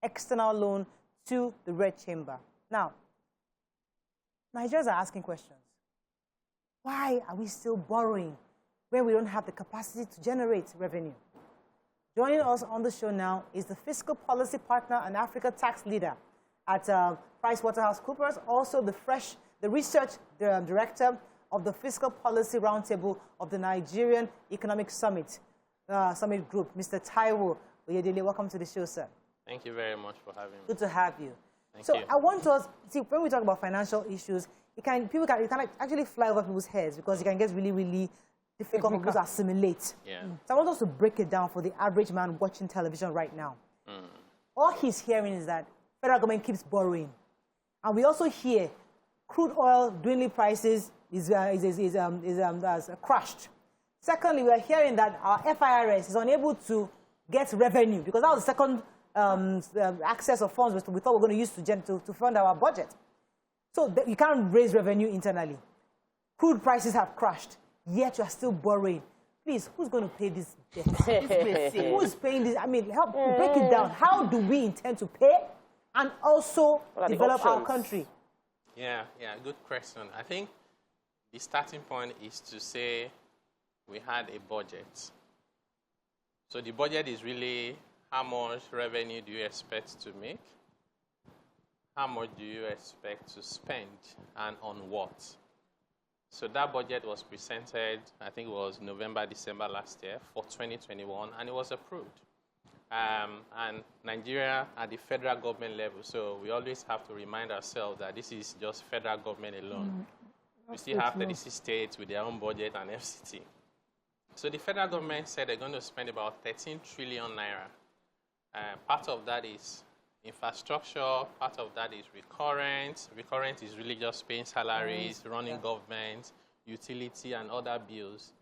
external loan to the Red Chamber. Now, Nigerians are asking questions. Why are we still borrowing when we don't have the capacity to generate revenue? Joining us on the show now is the fiscal policy partner and Africa tax leader at PricewaterhouseCoopers, also the research director of the Fiscal Policy Roundtable of the Nigerian Economic Summit Group, Mr. Taiwo Oyedele. Welcome to the show, sir. Thank you very much for having me. Good to have you. Thank so you. I want us, see, when we talk about financial issues, it can actually fly over people's heads because it can get really, really difficult for people to assimilate. Yeah. So I want us to break it down for the average man watching television right now. All he's hearing is that federal government keeps borrowing. And we also hear crude oil dwindling prices is crushed. Secondly, we are hearing that our FIRS is unable to get revenue because that was the second access of funds we thought we were going to use to fund our budget. So you can't raise revenue internally. Crude prices have crashed, yet you are still borrowing. Please, who's going to pay this debt? Who's paying this? I mean, help break it down. How do we intend to pay and also develop our country? Yeah, good question. I think the starting point is to say we had a budget. So the budget is really how much revenue do you expect to make? How much do you expect to spend and on what? So that budget was presented, I think it was November, December last year for 2021, and it was approved. And Nigeria at the federal government level, so we always have to remind ourselves that this is just federal government alone. We still have 36 states with their own budget and FCT. So the federal government said they're going to spend about 13 trillion naira. Part of that is infrastructure, part of that is recurrent. Recurrent is really just paying salaries, running government, utility, and other bills.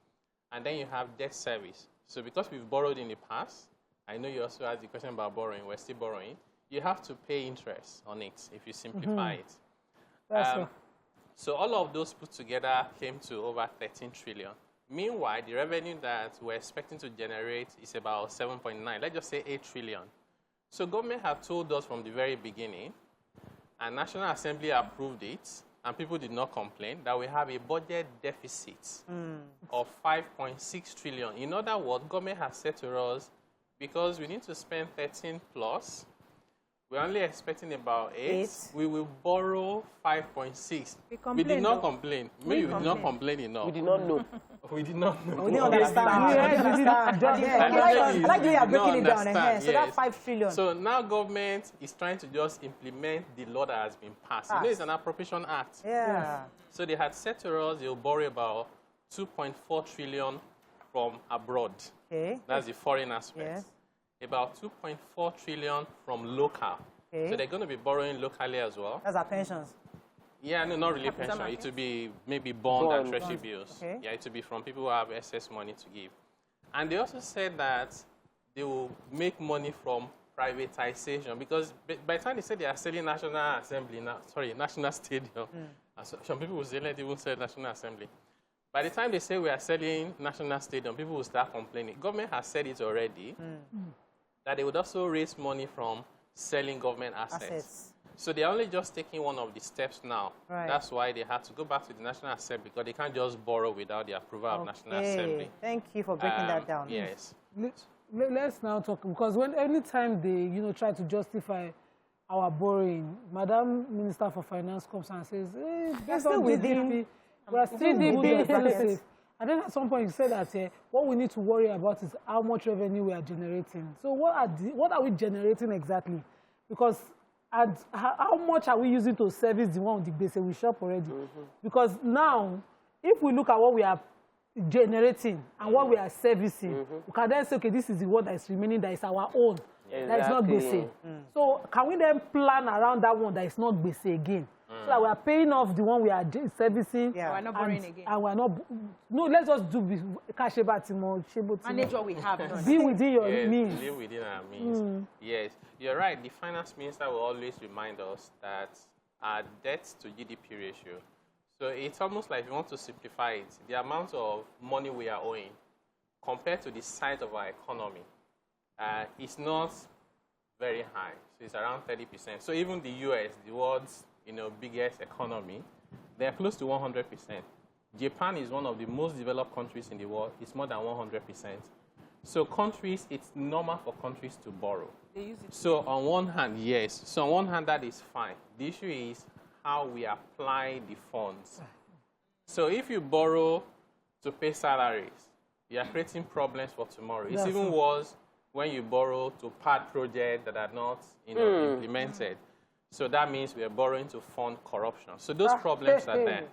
And then you have debt service. So because we've borrowed in the past, I know you also asked the question about borrowing, we're still borrowing, you have to pay interest on it if you simplify it. So all of those put together came to over 13 trillion. Meanwhile, the revenue that we're expecting to generate is about 7.9, let's just say 8 trillion. So government have told us from the very beginning, and National Assembly approved it, and people did not complain, that we have a budget deficit of 5.6 trillion. In other words, government has said to us, because we need to spend 13 plus, we're only expecting about 8. We will borrow 5.6. We did not complain. Maybe we did not complain enough. We did not know. We did not know. We didn't understand. I like the way you are breaking it down. So that's 5 trillion. So now government is trying to just implement the law that has been passed. You know, it's an appropriation act. Yeah. So they had said to us they'll borrow about 2.4 trillion from abroad. Okay. That's the foreign aspect. Yes. About 2.4 trillion from local. Okay. So they're going to be borrowing locally as well. That's our pensions. Yeah, no, not really pension. It will be maybe bond and treasury bills. Okay. Yeah, it will be from people who have excess money to give. And they also said that they will make money from privatization because by the time they say they are selling National Assembly now, National Stadium, some people will say they won't sell National Assembly. By the time they say we are selling National Stadium, people will start complaining. Government has said it already, that they would also raise money from selling government assets. So they're only just taking one of the steps now. Right. That's why they had to go back to the National Assembly because they can't just borrow without the approval of National Assembly. Thank you for breaking that down. Yes. Let's now talk, because anytime they try to justify our borrowing, Madam Minister for Finance comes and says, based on GDP, we are still within. And then at some point you said that what we need to worry about is how much revenue we are generating. So what are we generating exactly? Because how much are we using to service the one with the base we shop already? Because now, if we look at what we are generating and what we are servicing, we can then say, okay, this is the one that is remaining, that is our own. that is not gbese. So can we then plan around that one that is not gbese again? So that we are paying off the one we are servicing. Yeah. We're not borrowing again. And we're not. No, let's just do cash manage what we have. Be within your yes, means. live within our means. Yes, you're right. The finance minister will always remind us that our debt to GDP ratio. So it's almost like, if you want to simplify it, the amount of money we are owing compared to the size of our economy is not very high. So it's around 30%. So even the US, the world's biggest economy, they're close to 100%. Japan is one of the most developed countries in the world. It's more than 100%. So countries, it's normal for countries to borrow. They use it. So on one hand, yes. So on one hand, that is fine. The issue is how we apply the funds. So if you borrow to pay salaries, you are creating problems for tomorrow. It's even worse when you borrow to pad projects that are not implemented. So that means we are borrowing to fund corruption. So those problems are there.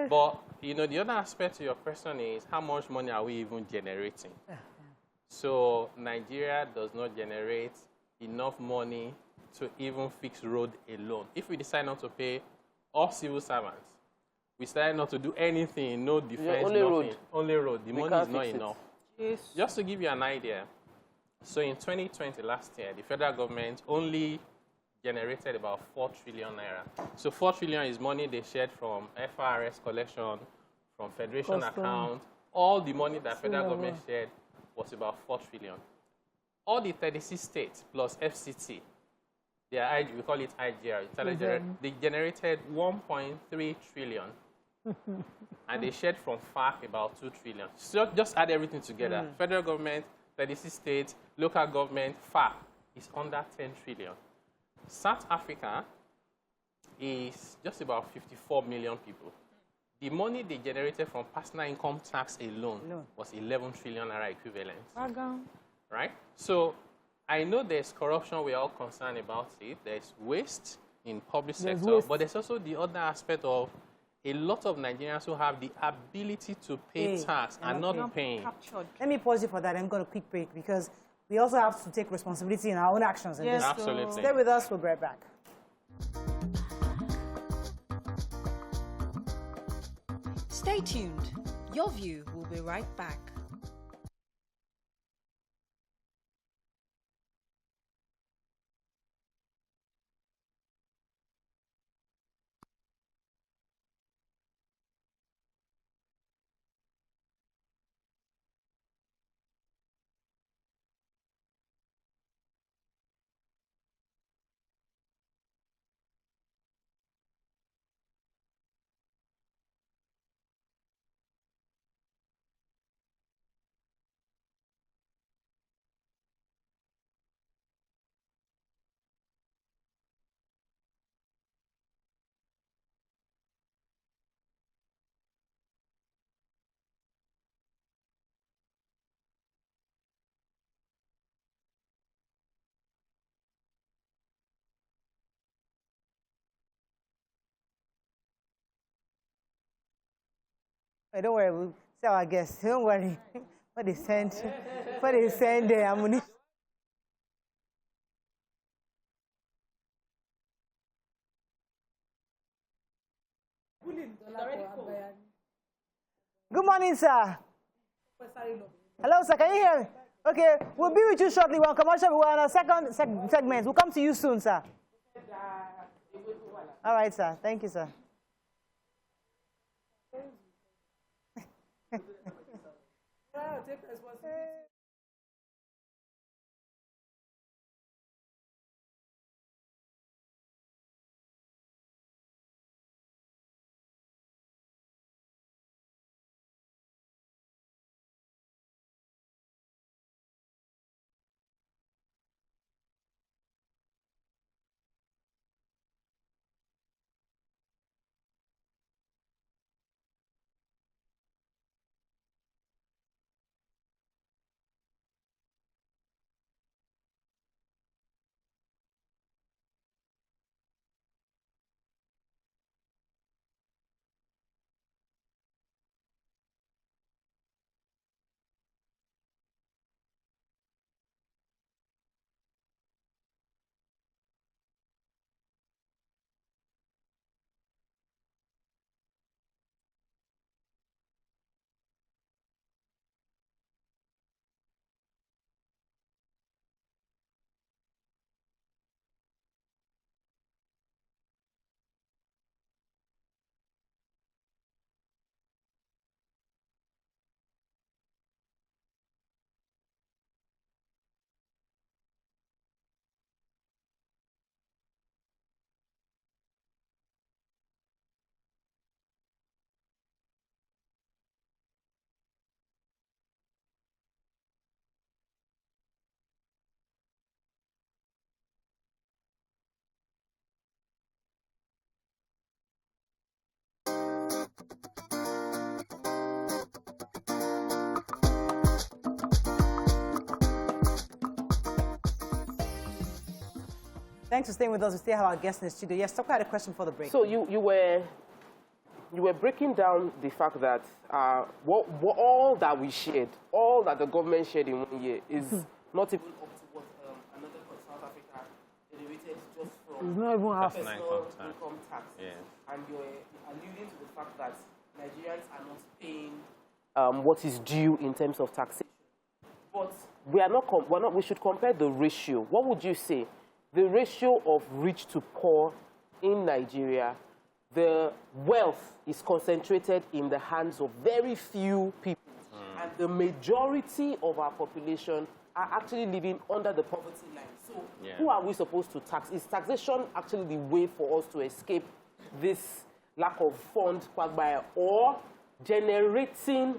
But, the other aspect to your question is, how much money are we even generating? So Nigeria does not generate enough money to even fix road alone. If we decide not to pay all civil servants, we decide not to do anything, no defense, only nothing. road. Only road. The money is not enough. Yes. Just to give you an idea, so in 2020, last year, the federal government only generated about 4 trillion naira. So 4 trillion is money they shared from FRS collection, from Federation account. All the money that federal government shared was about 4 trillion. All the 36 states plus FCT, we call it IGR, they generated 1.3 trillion. And they shared from FARC about 2 trillion. So just add everything together. Federal government, 36 states, local government, FARC is under 10 trillion. South Africa is just about 54 million people. The money they generated from personal income tax alone was 11 trillion naira equivalent. Right? So I know there's corruption, we're all concerned about it. There's waste in public sector, but there's also the other aspect of a lot of Nigerians who have the ability to pay tax and not paying. Let me pause you for that and go to a quick break, because we also have to take responsibility in our own actions. Yes, absolutely. Stay with us, we'll be right back. Stay tuned. Your View will be right back. Hey, don't worry, we'll see our guests. Don't worry. What they send ammunition. Good morning, sir. Hello, sir. Can you hear me? Okay, we'll be with you shortly. We're on commercial. We're on our second segment. We'll come to you soon, sir. All right, sir. Thank you, sir. Thanks for staying with us. We still have our guest in the studio. Yes, Toko had a question for the break. So you were breaking down the fact that all that we shared, all that the government shared in 1 year is not even up to what another South Africa generated just from It's not even half. personal income tax. Yeah. And you're alluding to the fact that Nigerians are not paying what is due in terms of taxation. But we should compare the ratio. What would you say? The ratio of rich to poor in Nigeria, the wealth is concentrated in the hands of very few people. And the majority of our population are actually living under the poverty line. So who are we supposed to tax? Is taxation actually the way for us to escape this lack of fund quagmire, or generating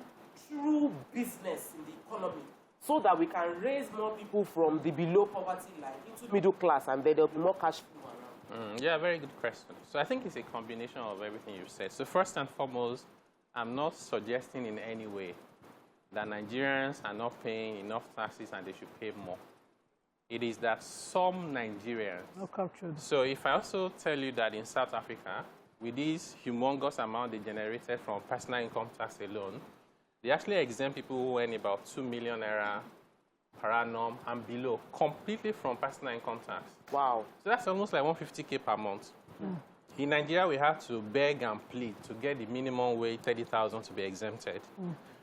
true business in the economy so that we can raise more people from the below poverty line into middle class, and then there'll be more cash flow around? Yeah, very good question. So I think it's a combination of everything you've said. So first and foremost, I'm not suggesting in any way that Nigerians are not paying enough taxes and they should pay more. It is that some Nigerians... Not captured. So if I also tell you that in South Africa, with this humongous amount they generated from personal income tax alone, they actually exempt people who earn about 2 million naira per annum and below completely from personal income tax. Wow. So that's almost like 150K per month. In Nigeria, we have to beg and plead to get the minimum wage, 30,000, to be exempted.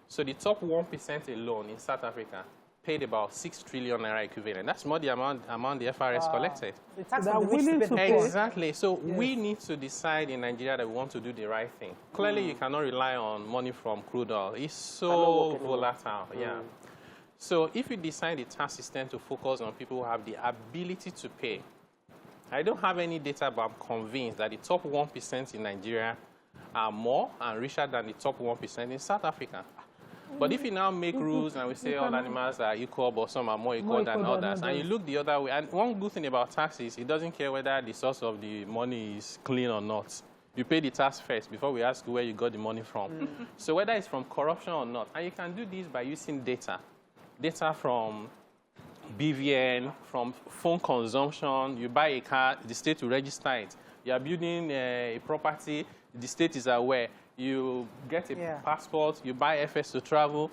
So the top 1% alone in South Africa paid about 6 trillion naira equivalent. That's more the amount the FRS collected. The tax They're on the rich willing to to pay pay. more. Exactly. So we need to decide in Nigeria that we want to do the right thing. Clearly, you cannot rely on money from crude oil. It's so volatile. Yeah. So if you decide the tax system to focus on people who have the ability to pay, I don't have any data, but I'm convinced that the top 1% in Nigeria are more and richer than the top 1% in South Africa. But if you now make rules and we say all animals are equal, but some are more equal than others, and you look the other way, and one good thing about taxes, it doesn't care whether the source of the money is clean or not. You pay the tax first before we ask you where you got the money from. So whether it's from corruption or not, and you can do this by using data. Data from BVN, from phone consumption. You buy a car, the state will register it. You are building a property, the state is aware. You get a passport, you buy FS to travel.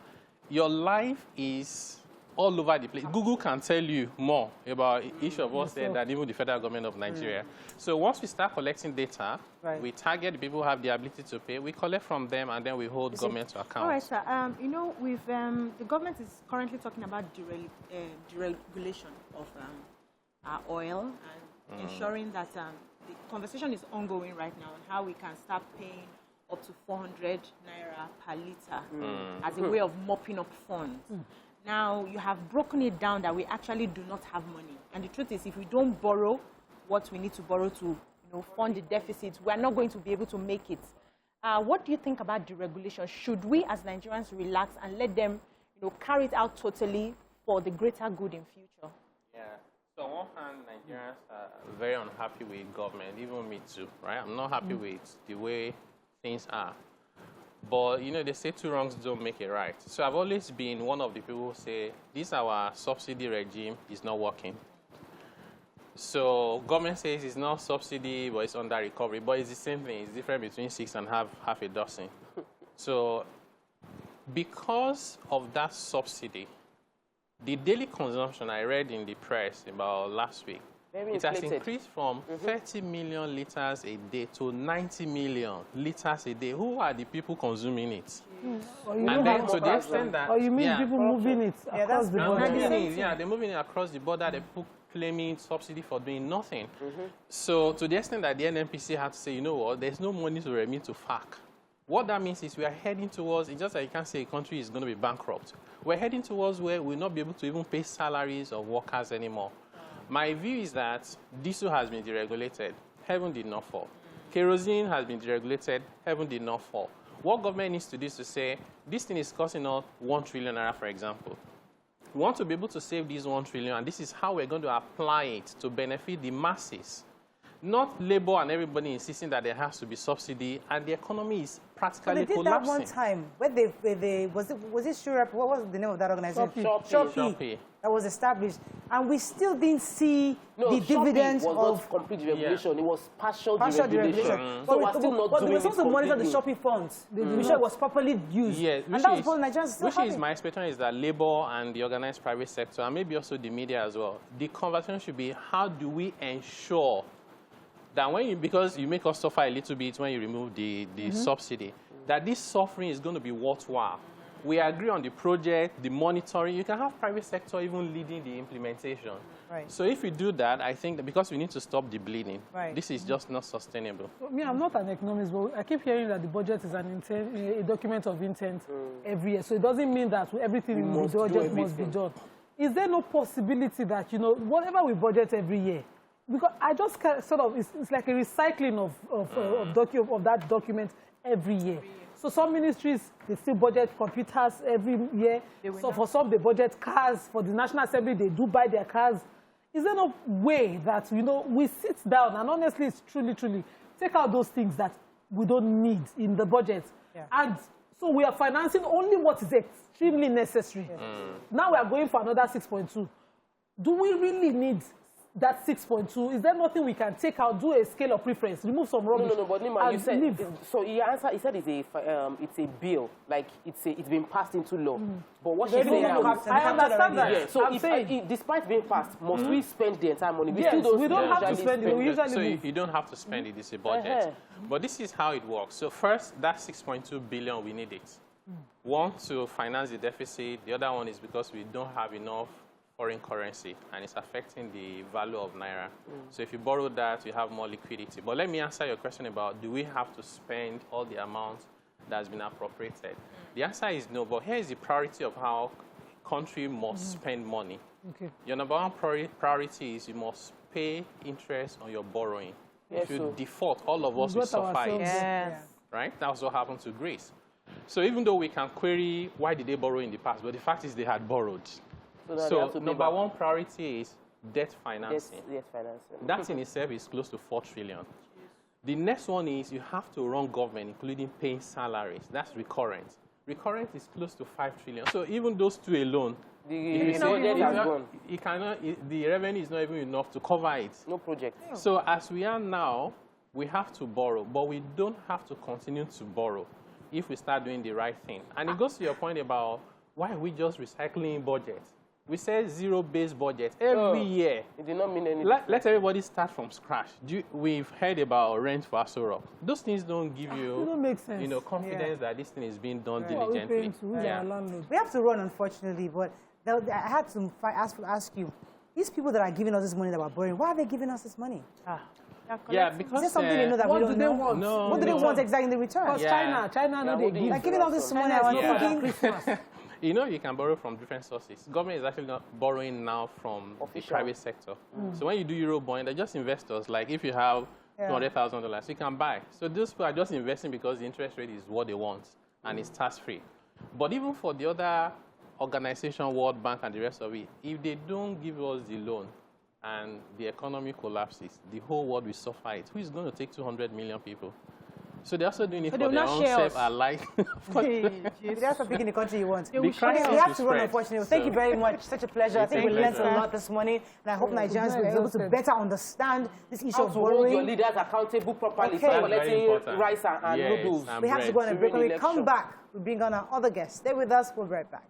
Your life is all over the place. Google can tell you more about each of us there than even the federal government of Nigeria. So once we start collecting data, we target the people who have the ability to pay, we collect from them, and then we hold government to account. All right, sir. You know, the government is currently talking about deregulation of our oil and ensuring that the conversation is ongoing right now on how we can start paying up to 400 naira per liter as a way of mopping up funds. Now, you have broken it down that we actually do not have money. And the truth is, if we don't borrow what we need to borrow to fund the deficit, we're not going to be able to make it. What do you think about deregulation? Should we, as Nigerians, relax and let them carry it out totally for the greater good in future? Yeah. So on one hand, Nigerians are very unhappy with government, even me too, right? I'm not happy with the way things are. But, they say two wrongs don't make it right. So I've always been one of the people who say, this our subsidy regime is not working. So government says it's not subsidy, but it's under recovery. But it's the same thing. It's different between 6 and half a dozen. So because of that subsidy, the daily consumption I read in the press about last week, it has increased from 30 million liters a day to 90 million liters a day. Who are the people consuming it? And then to the extent that... Or you mean people moving it across the border? They're moving it across the border. The people claiming subsidy for doing nothing. So to the extent that the NNPC had to say, you know what, there's no money to remit to FAC. What that means is we are heading towards, it's just like you can't say a country is going to be bankrupt. We're heading towards where we'll not be able to even pay salaries of workers anymore. My view is that diesel has been deregulated. Heaven did not fall. Kerosene has been deregulated. Heaven did not fall. What government needs to do is to say, this thing is costing us 1 trillion naira, for example. We want to be able to save this 1 trillion, and this is how we're going to apply it to benefit the masses. not labor and everybody insisting that there has to be subsidy, and the economy is practically they did collapsing. that one time. Where was it Shurep? What was the name of that organization? Shopee. That was established, and we still didn't see the dividends was of not complete deregulation. It was partial partial deregulation. deregulation. So we're still not but doing we were supposed to monitor the completely. Shopee funds. The ensure it was properly used. Yeah, and that was what Nigerians still which having. is my expectation is that labor and the organized private sector, and maybe also the media as well, the conversation should be how do we ensure that because you make us suffer a little bit when you remove the subsidy, that this suffering is going to be worthwhile. We agree on the project, the monitoring. You can have private sector even leading the implementation. Right. So if we do that, I think that because we need to stop the bleeding, right. this is just not sustainable. Me, I'm not an economist, but I keep hearing that the budget is a document of intent every year. So it doesn't mean that everything in the budget must be done. Is there no possibility that, whatever we budget every year, because I just sort of, it's like a recycling of that document every year. So some ministries, they still budget computers every year. So for some, they budget cars. For the National Assembly, they do buy their cars. Is there no way that, we sit down and honestly, it's truly, take out those things that we don't need in the budget. Yeah. And so we are financing only what is extremely necessary. Yes. Now we are going for another 6.2. Do we really need that 6.2? Is there nothing we can take out, do a scale of preference, remove some rubbish? No, but Nima, you said, so he said it's a bill, like it's been passed into law. But what she's saying now is, I understand that. Yeah, so despite being passed, must we spend the entire money? Yes, we don't have to spend it. We usually so you don't have to spend it, it's a budget. But this is how it works. So first, that 6.2 billion, we need it. One, to finance the deficit. The other one is because we don't have enough foreign currency, and it's affecting the value of Naira. So if you borrow that, you have more liquidity. But let me answer your question about, do we have to spend all the amount that's been appropriated? The answer is no, but here is the priority of how country must spend money. Okay. Your number one priority is you must pay interest on your borrowing. Yes, if you default, all of us will suffer it. Yes. Right? That's what happened to Greece. So even though we can query why did they borrow in the past, but the fact is they had borrowed. So number one priority is debt financing. Debt financing. That in itself is close to 4 trillion. The next one is you have to run government, including paying salaries. That's recurrent. Recurrent is close to 5 trillion. So even those two alone, the revenue is not even enough to cover it. No project. So as we are now, we have to borrow, but we don't have to continue to borrow if we start doing the right thing. And it goes to your point about why are we just recycling budgets? We said zero-based budget every year. It did not mean anything. Let everybody start from scratch. We've heard about rent for Aso. Those things don't give you, don't make sense. confidence that this thing is being done diligently. We have to run, unfortunately, but I had to ask you, these people that are giving us this money that we're borrowing, why are they giving us this money? Yeah, because... Is there something they know that we don't know? Want? No. What do they want exactly in return? Because China know they give. Like giving all this money, I was thinking... Christmas. You can borrow from different sources. Government is actually not borrowing now from the private sector. So when you do Eurobond, they're just investors. Like if you have $200,000, you can buy. So those people are just investing because the interest rate is what they want, and it's tax-free. But even for the other organization, World Bank and the rest of it, if they don't give us the loan and the economy collapses, the whole world will suffer it. Who is going to take 200 million people? So they're also doing it for their own self-alike. That's what picking the country you want. We have to run, unfortunately. Thank you very much. Such a pleasure. I think we learned a lot this morning, and I hope Nigerians will be able to better understand this issue of borrowing. Hold your leaders accountable properly for collecting rice and noodles. We have to go on a break. When we come back, we bring on our other guests. Stay with us. We'll be right back.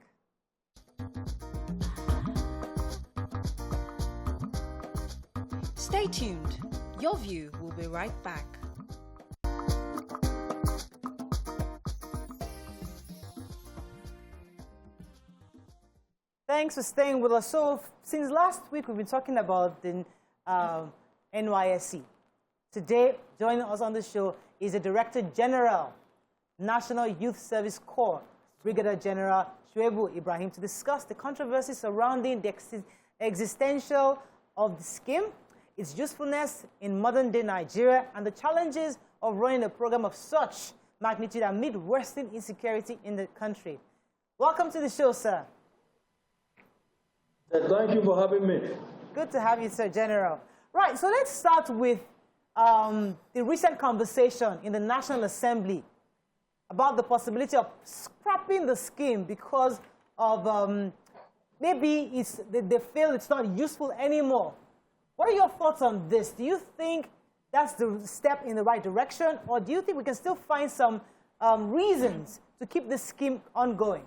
Stay tuned. Your View will be right back. Thanks for staying with us. So, since last week, we've been talking about the NYSC. Today, joining us on the show is the Director-General, National Youth Service Corps, Brigadier General Shuaibu Ibrahim, to discuss the controversy surrounding the existential of the scheme, its usefulness in modern-day Nigeria, and the challenges of running a program of such magnitude amid worsening insecurity in the country. Welcome to the show, sir. Thank you for having me. Good to have you, Sir General. Right, so let's start with the recent conversation in the National Assembly about the possibility of scrapping the scheme because of maybe they feel it's not useful anymore. What are your thoughts on this? Do you think that's the step in the right direction, or do you think we can still find some reasons to keep this scheme ongoing?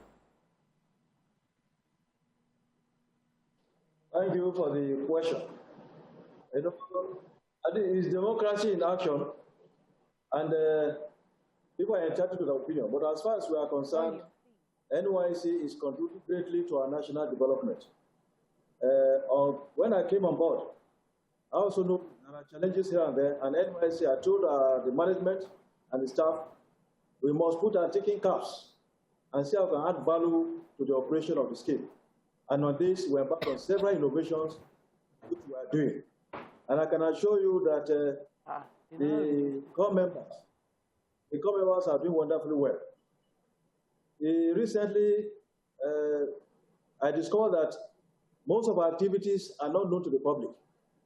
Thank you for the question. I think it's democracy in action, and people are entitled to their opinion. But as far as we are concerned, NYSC is contributing greatly to our national development. When I came on board, I also know there are challenges here and there, and NYSC, I told the management and the staff, we must put our taking caps and see how we can add value to the operation of the scheme. And on this, we embarked on several innovations which we are doing. And I can assure you that the core members are doing wonderfully well. Recently, I discovered that most of our activities are not known to the public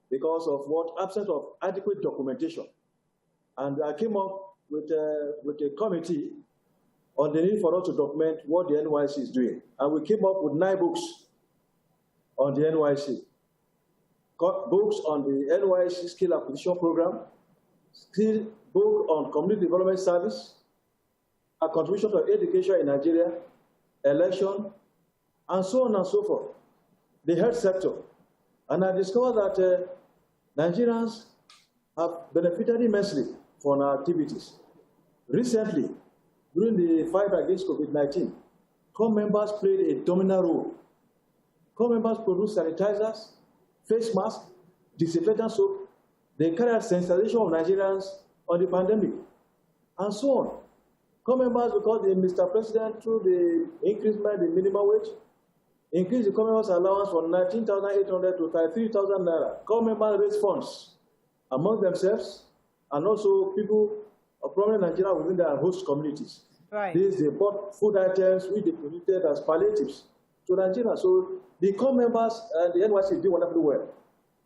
because of absence of adequate documentation. And I came up with a committee on the need for us to document what the NYSC is doing. And we came up with 9 books on the NYSC. Books on the NYSC Skill Acquisition Program, book on Community Development Service, a contribution to education in Nigeria, election, and so on and so forth. The health sector. And I discovered that Nigerians have benefited immensely from our activities. Recently, during the fight against COVID-19, core members played a dominant role. Core members produced sanitizers, face masks, disinfectant soap. They carried out sensitization of Nigerians on the pandemic, and so on. Core members, because Mr. President, through the increasement in minimum wage, increased the core members' allowance from 19,800 to 33,000 naira. Core members raised funds among themselves and also people of prominent Nigeria within their host communities. Right. They bought food items which they donated as palliatives to Nigeria. So the core members and the NYSC do wonderfully well.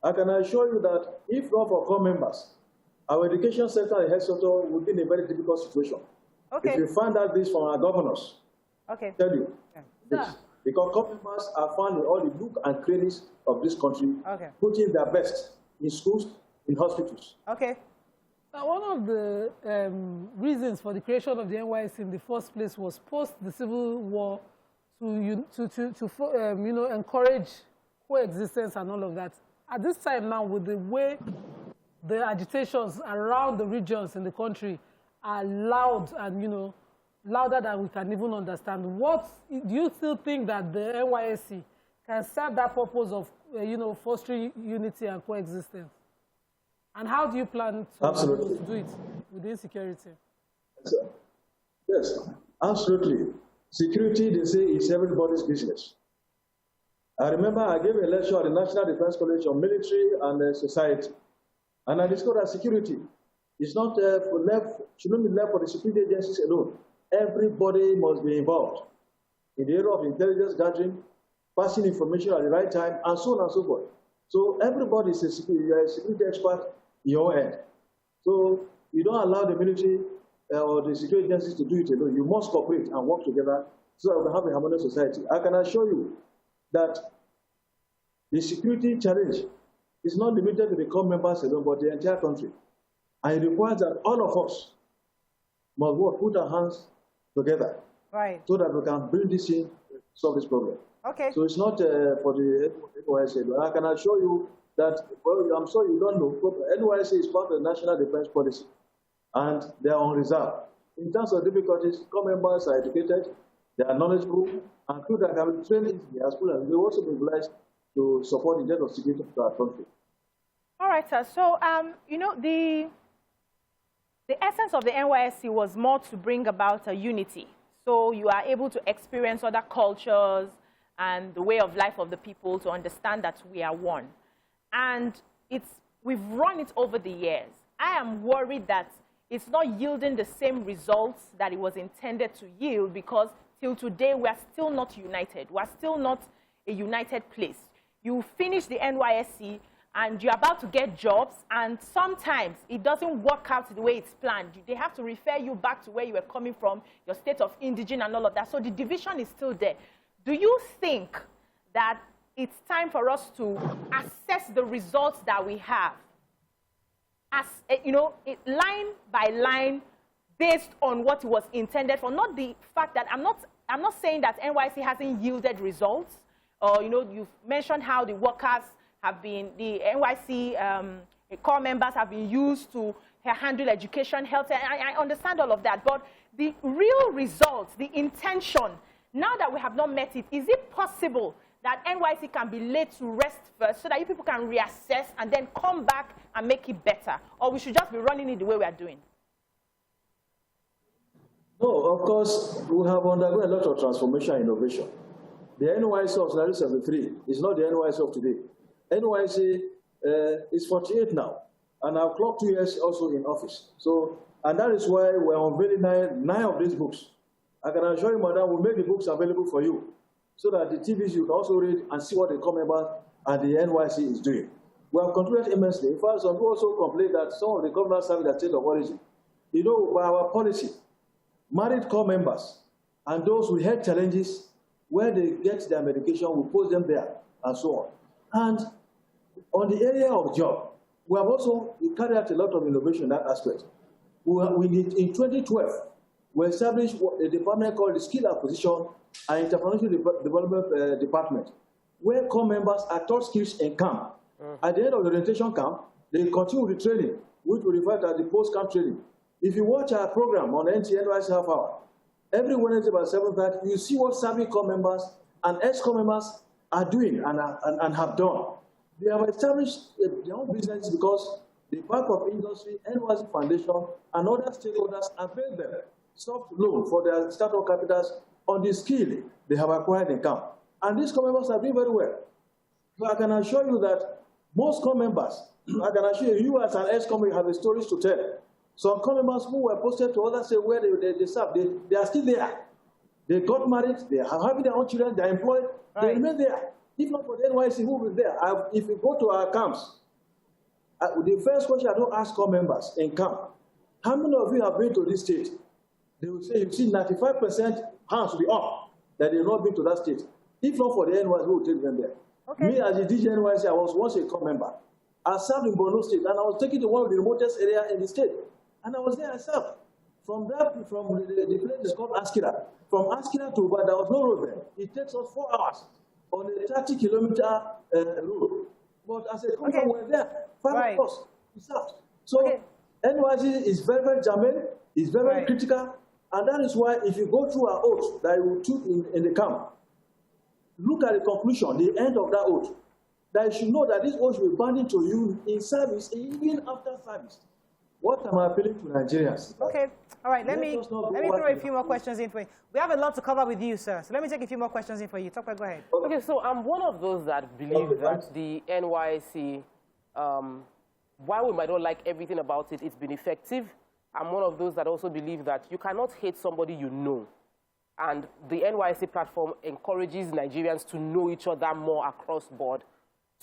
I can assure you that if not for core members, our education sector and health sector would be in a very difficult situation. Okay. If you find out this from our governors, okay. tell you. Yes. Because core members are found in all the nook and crannies of this country, putting their best in schools, in hospitals. Okay. One of the reasons for the creation of the NYSC in the first place was post the Civil War to encourage coexistence and all of that. At this time now, with the way the agitations around the regions in the country are loud and, louder than we can even understand, what do you still think that the NYSC can serve that purpose of, fostering unity and coexistence? And how do you plan to do it with insecurity? Yes, absolutely. Security, they say, is everybody's business. I remember I gave a lecture at the National Defense College on military and society. And I discovered that security is not should not be left for the security agencies alone. Everybody must be involved in the area of intelligence gathering, passing information at the right time, and so on and so forth. So everybody is a security expert in your end. So you don't allow the military or the security agencies to do it alone. You must cooperate and work together so that we can have a harmonious society. I can assure you that the security challenge is not limited to the core members alone, but the entire country. And it requires that all of us must work, put our hands together, so that we can bring this in, solve this problem. Okay. So it's not for the NYSC. I can assure you that, well, I'm sure you don't know, NYSC is part of the National Defense Policy, and they are on reserve. In terms of difficulties, core members are educated, they are knowledgeable, and through that can be trained in as well, and they also be obliged to support the jet of security of our country. All right, sir. So, the essence of the NYSC was more to bring about a unity. So you are able to experience other cultures and the way of life of the people to understand that we are one. And we've run it over the years. I am worried that it's not yielding the same results that it was intended to yield, because till today we are still not united. We are still not a united place. You finish the NYSC and you're about to get jobs, and sometimes it doesn't work out the way it's planned. They have to refer you back to where you were coming from, your state of indigent and all of that. So the division is still there. Do you think that it's time for us to assess the results that we have as, you know, line by line, based on what it was intended for? Not the fact that I'm not saying that NYSC hasn't yielded results, or, you know, you've mentioned how the workers have been, the NYSC core members have been used to handle education, health, and I understand all of that. But the real results, the intention, now that we have not met it, is it possible that NYSC can be laid to rest first so that you people can reassess and then come back and make it better? Or we should just be running it the way we are doing? No, of course, we have undergone a lot of transformation and innovation. The NYSC of 1973 is not the NYSC of today. NYSC is 48 now, and I've clocked 2 years also in office. So, and that is why we're unveiling nine of these books. I can assure you, madam, we'll make the books available for you so that the TVs you can also read and see what the core members and the NYSC is doing. We have contributed immensely. In fact, some people also complain that some of the governors serve their state of origin. You know, by our policy, married core members and those with health challenges, where they get their medication, we post them there, and so on. And on the area of job, we have also carried out a lot of innovation in that aspect. In 2012, we established a department called the Skill Acquisition and Entrepreneurship Development Department, where core members are taught skills in camp. At the end of the orientation camp, they continue with the training, which we refer to as the post-camp training. If you watch our program on NYSC Half Hour, every Wednesday by 7:30, you see what serving core members and ex-core members are doing and have done. They have established their own business because the Bank of Industry, NYSC Foundation, and other stakeholders avail them soft loan for their startup capitals on the skill they have acquired in camp. And these core members are doing very well. So I can assure you that most core members, I can assure you as an ex-core member have stories to tell. Some core members who were posted to other states where they serve, they are still there. They got married, they are having their own children, they are employed, they remain there. If not for the NYSC, who will be there? If you go to our camps, the first question I don't ask core members in camp, how many of you have been to this state? They will say, you see, 95% hands will be up that they have not been to that state. If not for the NYSC, who will take them there? Okay. Me, as a DG NYSC, I was once a core member. I served in Borno State, and I was taken to one of the remotest area in the state. And I was there myself. From the place is called Askira. From Askira to Uba, there was no road there. It takes us 4 hours on a 30-kilometer road. But as a company, we're there. 5 of us, we served. So NYSC is very, very germane, is very, very critical, and that is why if you go through our oath that you took in the camp, look at the conclusion, the end of that oath, that you should know that this oath will be binding to you in service, even after service. What am I appealing to Nigerians? Okay, all right, let me throw a few more questions in for you. We have a lot to cover with you, sir, so let me take a few more questions in for you. Topper, go ahead. Okay, so I'm one of those that believe that the NYSC, while we might not like everything about it, it's been effective. I'm one of those that also believe that you cannot hate somebody you know. And the NYSC platform encourages Nigerians to know each other more across board,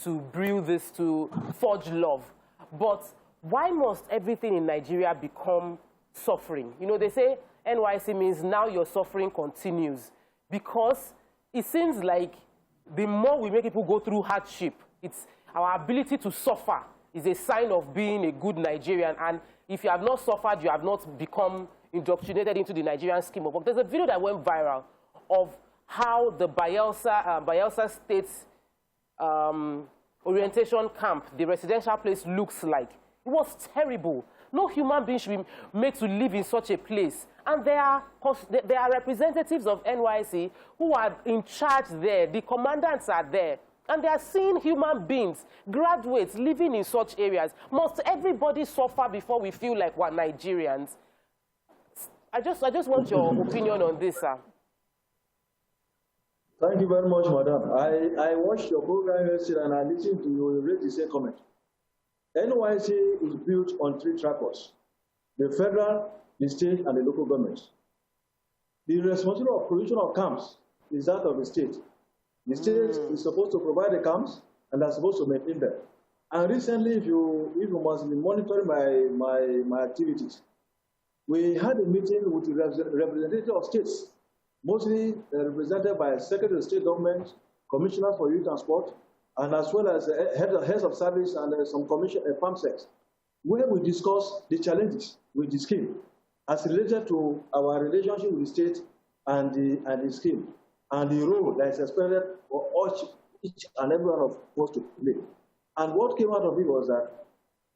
to brew this, to forge love. But why must everything in Nigeria become suffering? You know, they say NYSC means now your suffering continues, because it seems like the more we make people go through hardship, it's our ability to suffer is a sign of being a good Nigerian. And if you have not suffered, you have not become indoctrinated into the Nigerian scheme of work. There's a video that went viral of how the Bayelsa State's orientation camp, the residential place, looks like. It was terrible. No human being should be made to live in such a place. And there are representatives of NYSC who are in charge there. The commandants are there. And they are seeing human beings, graduates, living in such areas. Must everybody suffer before we feel like we're Nigerians? I just want your opinion on this, sir. Thank you very much, madam. I watched your program yesterday and I listened to you raise the same comment. NYSC is built on 3 trackers: the federal, the state, and the local governments. The responsibility of provision of camps is that of the state. The state is supposed to provide the camps, and they're supposed to maintain them. And recently, if you must be monitoring my activities, we had a meeting with the representative of states, mostly represented by Secretary of State Government, Commissioner for Youth and Sport, and as well as heads of service and some farm sects, where we discuss the challenges with the scheme as related to our relationship with the state and the scheme, and the role that is expected for each and every one of us to play. And what came out of it was that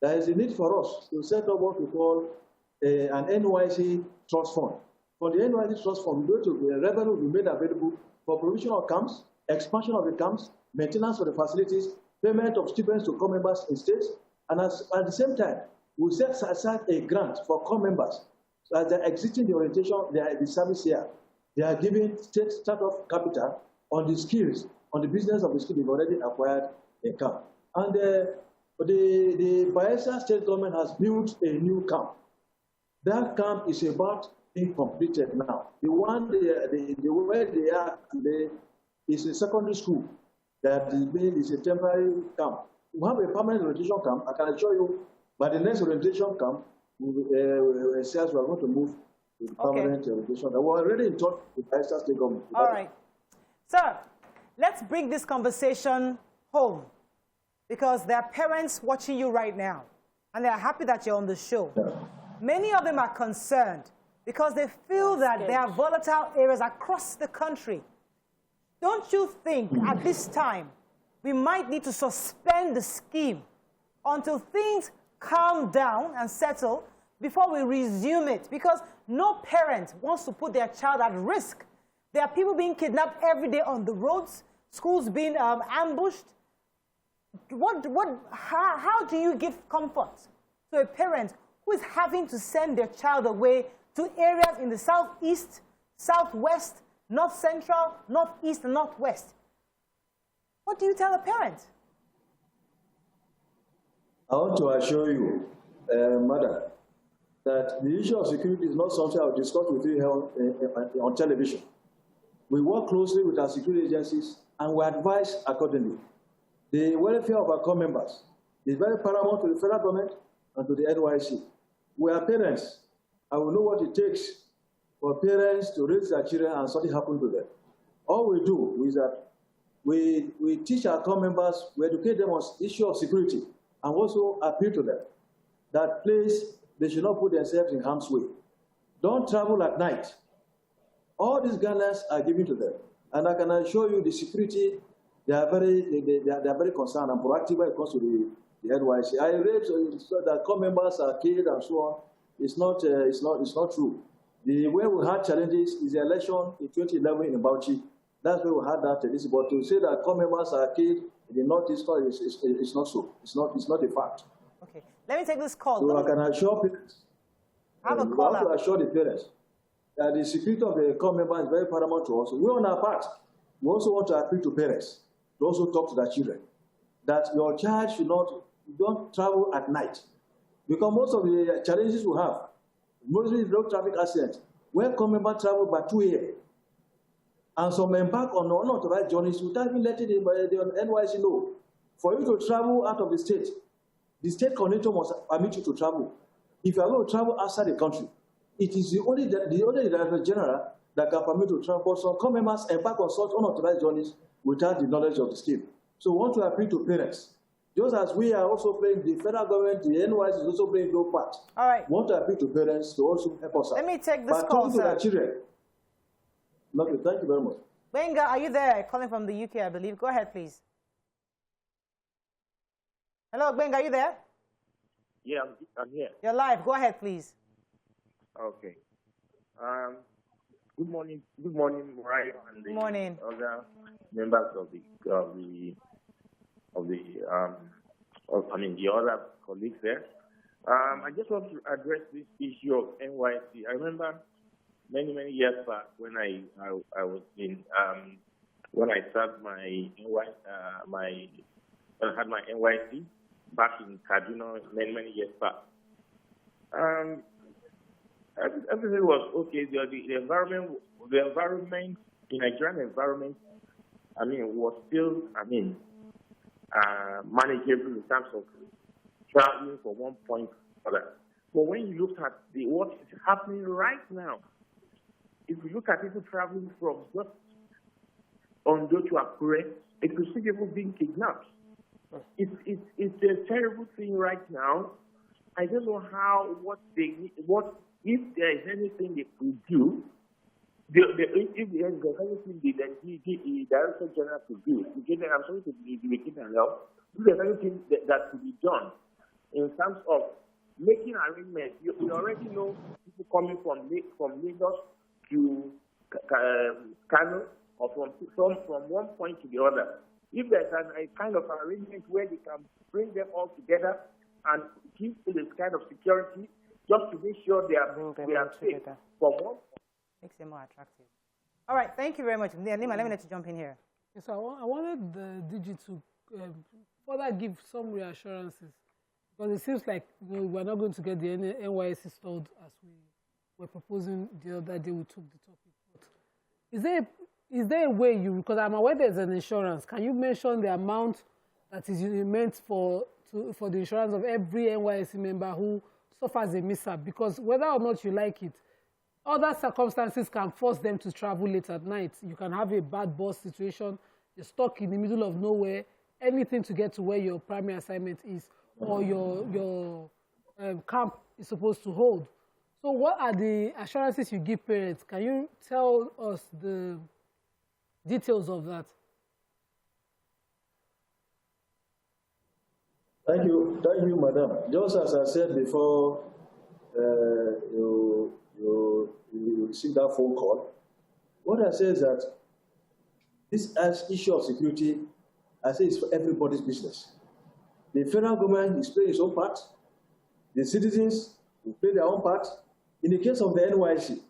there is a need for us to set up what we call an NYSC trust fund. For the NYSC trust fund, the revenue will be made available for provision of camps, expansion of the camps, maintenance of the facilities, payment of stipends to core members in states, and at the same time, we set aside a grant for core members. So as they're exiting the orientation, the service here, they are giving state startup capital on the skills, on the business of the skill they've already acquired in camp. And the Bayelsa state government has built a new camp. That camp is about being completed now. The one where they are today is a secondary school that is a temporary camp. We have a permanent orientation camp. I can assure you, by the next orientation camp, we are going to move to the permanent orientation. We're already in touch with the Bayelsa state government. All right. Sir, let's bring this conversation home, because there are parents watching you right now, and they're happy that you're on the show. Yeah. Many of them are concerned because they feel that there are volatile areas across the country. Don't you think at this time we might need to suspend the scheme until things calm down and settle before we resume it? Because no parent wants to put their child at risk. There are people being kidnapped every day on the roads, schools being ambushed. How do you give comfort to a parent who is having to send their child away to areas in the southeast, southwest, north central, northeast, and northwest? What do you tell a parent? I want to assure you, Madam, that the issue of security is not something I'll discuss with you here on television. We work closely with our security agencies and we advise accordingly. The welfare of our core members is very paramount to the federal government and to the NYSC. We are parents, and we know what it takes for parents to raise their children and something happen to them. All we do is that we teach our core members, we educate them on the issue of security, and also appeal to them that please, they should not put themselves in harm's way. Don't travel at night. All these guidelines are given to them. And I can assure you the security, they are very concerned and proactive when it comes to the NYSC. I read that core members are killed and so on. It's not true. The way we had challenges is the election in 2011 in Bauchi. That's where we had that. But to say that core members are killed in the Northeast, it's not so. It's not a fact. Okay. Let me take this call. So I can assure parents. I have a We caller. want to assure the parents that the security of the core member is very paramount to us. We on our part, we also want to appeal to parents to also talk to their children that your child should not, don't travel at night. Because most of the challenges we have, mostly road traffic accidents, where core members travel by 2 a.m. and some embark on unauthorized journeys without even letting the NYSC know. For you to travel out of the state coordinator must permit you to travel. If you are going to travel outside the country, it is the only Director-General that can permit you to travel. But some core members embark on such unauthorized journeys without the knowledge of the scheme. So we want to appeal to parents. Just as we are also playing, the federal government, the NYSC is also playing no part. All right. We want to appeal to parents to also help us out. Let me take this But call, talking to sir. their children. Okay, thank you very much. Benga, are you there? Calling from the UK, I believe. Go ahead, please. Hello, Benga, are you there? Yeah, I'm here. You're live. Go ahead, please. Okay. Good morning, Mariah, and Good morning. other members of the other colleagues there. I just want to address this issue of NYSC. I remember many years back when I was in when I started my when I had my NYSC back in Kaduna many years back. Everything was okay. The environment, the Nigerian environment, was still, manageable in terms of traveling from one point to another. But when you look at what is happening right now, if you look at people traveling from just Ondo to Akure, it could see people being kidnapped. It's a terrible thing right now. I don't know if there is anything they could do. If there is anything the Director-General could do, I'm sorry to be making an help. If there's anything that could be done in terms of making arrangements, you already know people coming from Lagos to Kano, or from one point to the other. If there's a kind of arrangement where they can bring them all together and give them this kind of security, just to make sure they are safe from one. Makes them more attractive. All right, thank you very much. Lima, let me let you jump in here. Yes, I wanted the DG to further give some reassurances, because it seems like we're not going to get the NYSC stalled as we were proposing the other day we took the topic. But is there a way because I'm aware there's an insurance, can you mention the amount that is meant for the insurance of every NYSC member who suffers a mishap? Because whether or not you like it, other circumstances can force them to travel late at night. You can have a bad bus situation, you're stuck in the middle of nowhere, anything to get to where your primary assignment is or your camp is supposed to hold. So what are the assurances you give parents? Can you tell us the details of that? Thank you, madam. Just as I said before, you received that phone call. What I say is that this issue of security, I say, is for everybody's business. The federal government is playing its own part. The citizens will play their own part. In the case of the NYSC,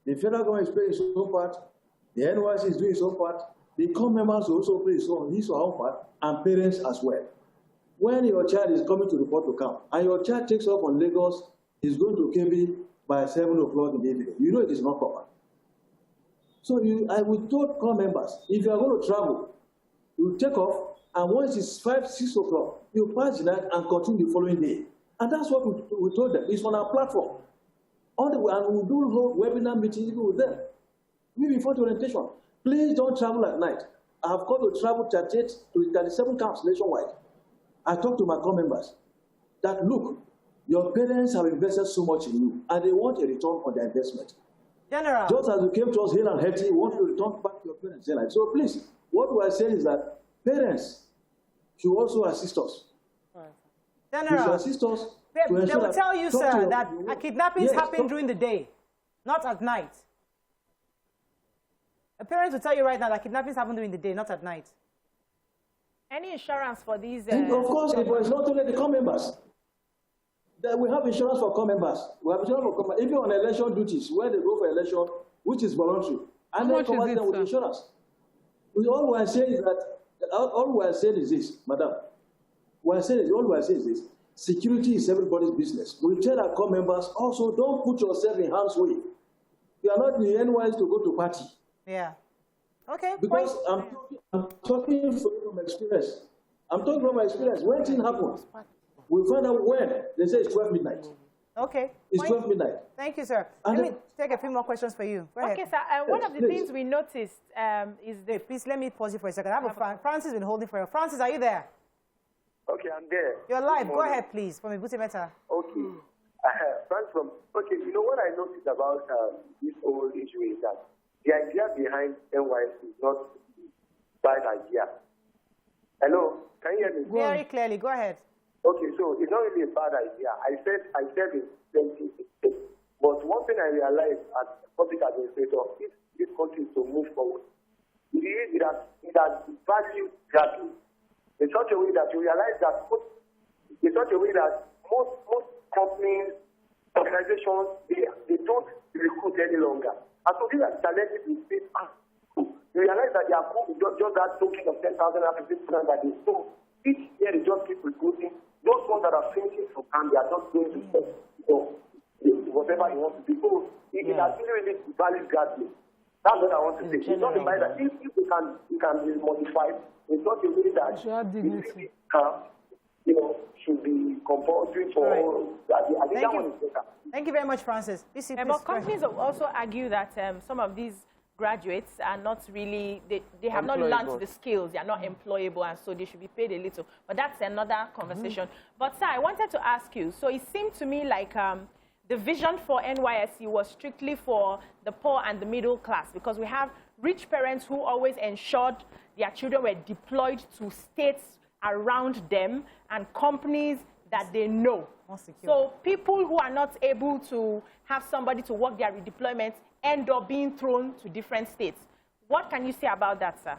the federal government is playing its own part. The NYSC is doing its own part. The core members also play his own part, and parents as well. When your child is coming to report to camp, and your child takes off on Lagos, is going to KB by 7 o'clock in the evening, you know it is not proper. So I will tell core members, if you are going to travel, you take off, and once it's 5, 6 o'clock, you pass the night and continue the following day. And that's what we told them. It's on our platform. And we'll do hold webinar meetings even with them. Maybe before the orientation. Please don't travel at night. I have got to travel 38 to 37 camps nationwide. I talk to my core members that, look, your parents have invested so much in you, and they want a return on their investment. General. Just as you came to us here and healthy, you want to return back to your parents. So please, what we are saying is that parents should also assist us. General. Should assist us. They will tell you, sir, that kidnappings happen during the day, not at night. A parent will tell you right now that kidnappings happen during the day, not at night. Any insurance for these? Of course, it was not only the core members. We have insurance for core members. We have insurance for core members. Even on election duties, where they go for election, which is voluntary, and they cover them with insurance. All we are saying is this, madam. All we are saying is this. Security is everybody's business. We tell our core members also, don't put yourself in harm's way. You are not in the NYS to go to party. Yeah. Okay. Because I'm talking from experience. I'm talking from my experience. When things happen, we find out when. They say it's 12 midnight. Okay. It's 12 midnight. Thank you, sir. Let me take a few more questions for you. Go ahead. Okay, sir. One of the things we noticed is the... Please, let me pause you for a second. I have Francis has been holding for you. Francis, are you there? Okay, I'm there. You're live. Go ahead, please, from Ibuti Meta. Okay. Okay, you know what I noticed about this whole issue is that the idea behind NYSC is not a bad idea. Hello? Can you hear me? Very clearly. Go ahead. Okay, so it's not really a bad idea. I said it 2016. But one thing I realized as public administrator, if this country is to move forward, it has valued gradually in such a way that you realize that most companies, organizations, they don't recruit any longer. And so these are challenges we face. You realize that they are just that token of 10,000 and 15,000 that they so each year they just keep recruiting. Those ones that are finishing from camp, they are just going to whatever you want to do. So it has really valued gradually. That's what I want to say. It's not the fact that if it can be modified, it's not the way that should be compulsory for all. I think that one is better. Thank you very much, Francis. But companies also argue that some of these graduates are not really, they have not learned the skills, they are not employable, and so they should be paid a little. But that's another conversation. But sir, I wanted to ask you, so it seemed to me like the vision for NYSC was strictly for the poor and the middle class, because we have rich parents who always ensured their children were deployed to states around them and companies that they know. So people who are not able to have somebody to work their redeployment end up being thrown to different states. What can you say about that, sir?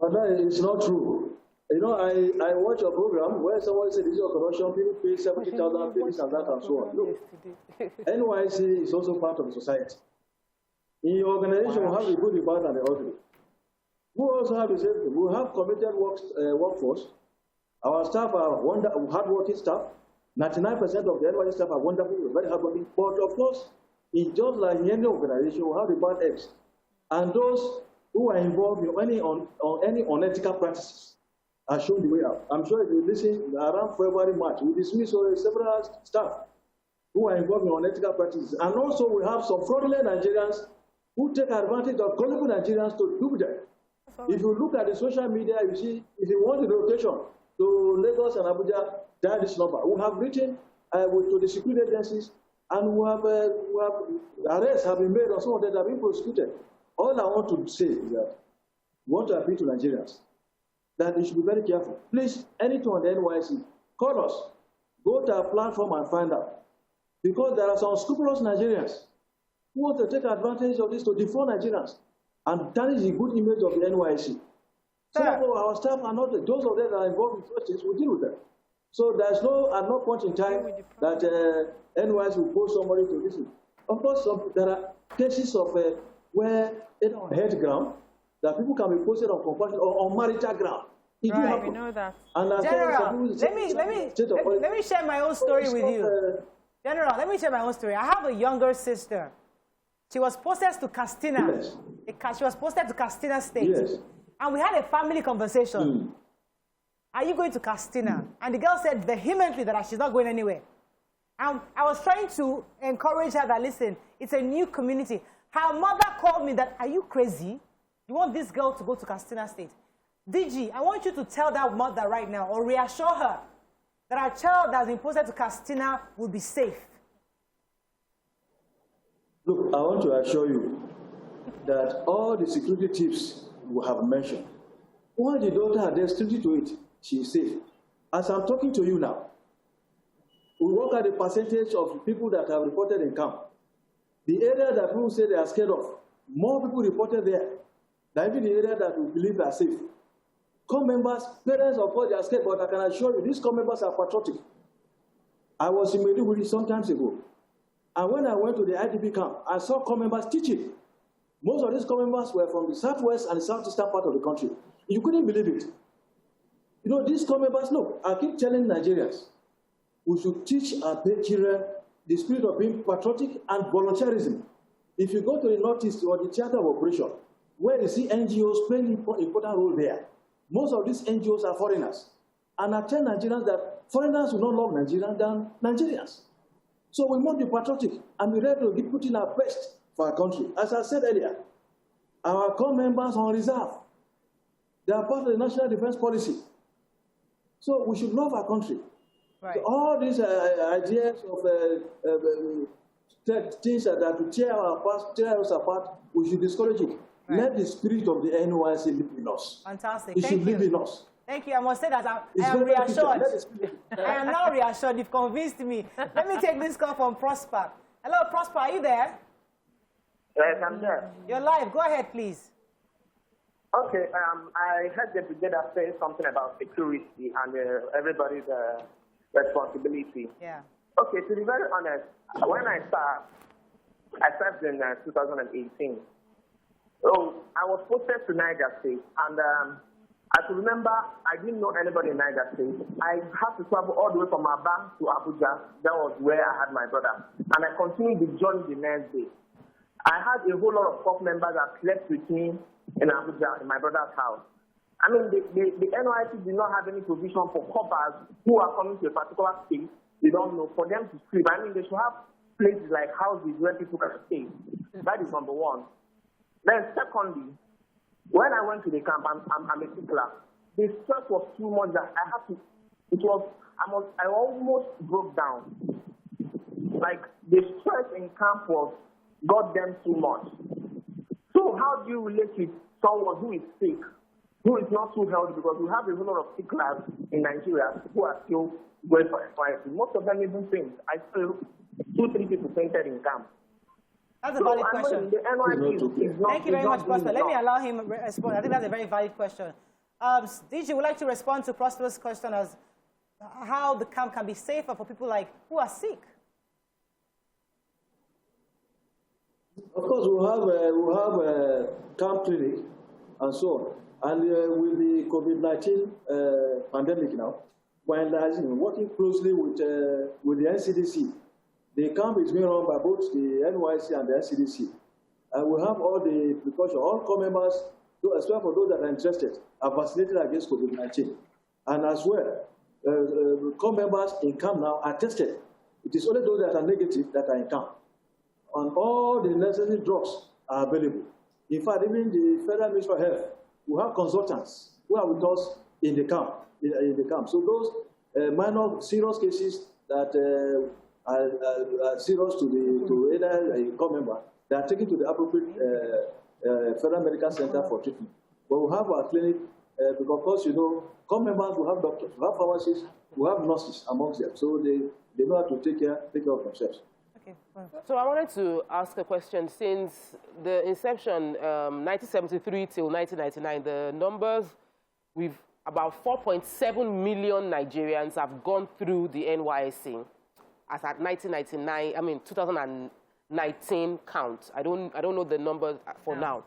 But that is not true. You know, I watch a program where someone said, this is a corruption, people pay 70,000, pay this and that and so on. Look, NYSC is also part of the society. In your organization, we have the good, the bad, and the ugly. We also have the same thing. We have committed workforce. Our staff are hardworking staff. 99% of the NYSC staff are wonderful, very hardworking. But of course, it's just like in any organization, we have the bad eggs. And those who are involved in any unethical practices are shown the way out. I'm sure if you listen, around February, March, we dismiss several staff who are involved in unethical practices. And also we have some fraudulent Nigerians who take advantage of gullible Nigerians to do them. If you look at the social media, you see, if you want the location to Lagos and Abuja, dial this number. We have written to the security agencies, and we have arrests have been made on some of them that have been prosecuted. All I want to say is that we want to appeal to Nigerians that they should be very careful. Please, anything on the NYSC, call us. Go to our platform and find out. Because there are some scrupulous Nigerians who want to take advantage of this to defraud Nigerians and tarnish the good image of the NYSC. So therefore, our staff are not, those of them that are involved in justice, we deal with them. So there's at no point in time that NYSC will post somebody to listen. Of course, there are cases of where it's on head ground, that people can be posted on compulsion or on marital ground. Right, we know that. And General, let me share my own story with you. General, let me share my own story. I have a younger sister. She was posted to Castina. Yes. She was posted to Castina State. Yes. And we had a family conversation. Are you going to Castina? And the girl said vehemently that she's not going anywhere. And I was trying to encourage her that, listen, it's a new community. Her mother called me that, are you crazy? You want this girl to go to Castina State? DG, I want you to tell that mother right now, or reassure her, that our child that's been posted to Castina will be safe. Look, I want to assure you that all the security tips we have mentioned, once the daughter had strictly to it, she is safe. As I'm talking to you now, we work at the percentage of people that have reported in camp. The area that people say they are scared of, more people reported there than even the area that we believe are safe. Corps members, parents, of course, they are scared, but I can assure you, these corps members are patriotic. I was in Maiduguri some time ago, and when I went to the IDP camp, I saw corps members teaching. Most of these corps members were from the southwest and the southeastern part of the country. You couldn't believe it. You know, these corps members, look, I keep telling Nigerians, we should teach our children the spirit of being patriotic and volunteerism. If you go to the Northeast or the theater of operation, where you see NGOs playing an important role there, most of these NGOs are foreigners. And I tell Nigerians that foreigners will not love Nigerians than Nigerians. So we must be patriotic and be ready to be putting our best for our country. As I said earlier, our corps members are on reserve. They are part of the national defense policy. So we should love our country. Right. So all these ideas of things that will tear us apart, we should discourage it. Right. Let the spirit of the NYSC live in us. Fantastic. It should live in us. Thank you. I must say that I am reassured. I am now reassured. You've convinced me. Let me take this call from Prosper. Hello, Prosper. Are you there? Yes, I'm there. You're live. Go ahead, please. Okay. I heard the brigadier say something about security and everybody's responsibility. Yeah. Okay. To be very honest, when I served in 2018. So I was posted to Niger State, and I could remember I didn't know anybody in Niger State. I had to travel all the way from Aba to Abuja. That was where I had my brother. And I continued the journey the next day. I had a whole lot of corps members that slept with me in Abuja, in my brother's house. I mean, the NYSC did not have any provision for corpers who are coming to a particular state. They don't know, for them to sleep. I mean, they should have places like houses where people can stay. That is number one. Then secondly, when I went to the camp, I'm a tickler. The stress was too much that I almost broke down. Like, the stress in camp got them too much. So how do you relate with someone who is sick, who is not too healthy? Because we have a whole lot of ticklers in Nigeria who are still going for NYSC. Most of them even faint. I saw 2-3 people fainted in camp. That's a valid question. Thank you very much, Prosper. Let me allow him to respond. I think that's a very valid question. DJ would like to respond to Prosper's question as how the camp can be safer for people like who are sick. Of course, we'll have a camp clinic and so on. And with the COVID-19 pandemic now, we're working closely with the NCDC. The camp is being run by both the NYSC and the NCDC. And we have all the precautions. All corps members, especially for those that are interested, are vaccinated against COVID-19. And as well, corps members in camp now are tested. It is only those that are negative that are in camp. And all the necessary drugs are available. In fact, even the Federal Ministry of Health, we have consultants who are with us in the camp. So those minor serious cases that are serious to either a corps member, they are taken to the appropriate Federal Medical Center for treatment. But we have our clinic because, of course, you know, corps members will have doctors, we have pharmacists, we have nurses amongst them, so they know how to take care of themselves. So I wanted to ask a question. Since the inception, 1973 till 1999, the numbers, about 4.7 million Nigerians have gone through the NYSC as at 2019 count. I don't know the numbers for now.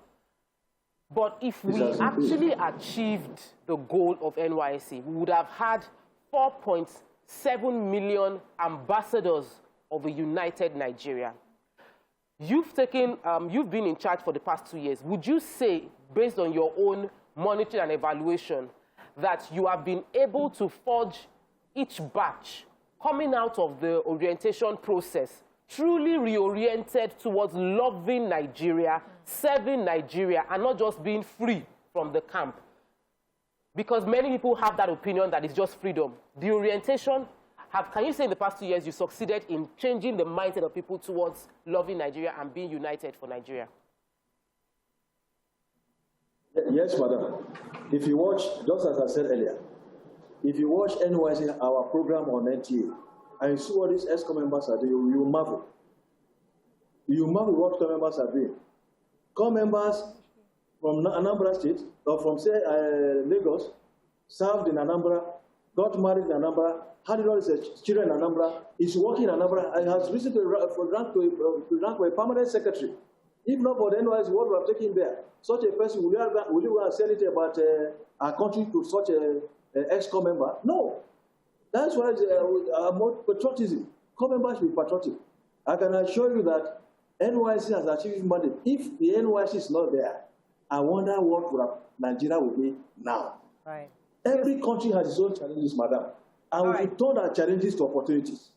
But if we actually achieved the goal of NYSC, we would have had 4.7 million ambassadors of a united Nigeria. You've been in charge for the past 2 years. Would you say, based on your own monitoring and evaluation, that you have been able to forge each batch coming out of the orientation process truly reoriented towards loving Nigeria, serving Nigeria, and not just being free from the camp? Because many people have that opinion that it's just freedom. The orientation, can you say in the past 2 years you succeeded in changing the mindset of people towards loving Nigeria and being united for Nigeria? Yes, madam. If you watch, just as I said earlier, if you watch NYSC, our program on NTA, and you see what these ESCOM members are doing, you marvel. You marvel what corps members are doing. Corps members from Anambra State, or from, say, Lagos, served in Anambra, got married in Anambra, had all his children in Anambra, is working in Anambra, and has recently ranked for a permanent secretary. If not for the NYSC, what we have taken there, such a person, will you sell it about our country to such an ex-corps member? No. That's why more patriotism. Corps members should be patriotic. I can assure you that NYSC has achieved its mandate. If the NYSC is not there, I wonder what Nigeria will be now. Right. Every country has its own challenges, madam. And we should turn our challenges to opportunities.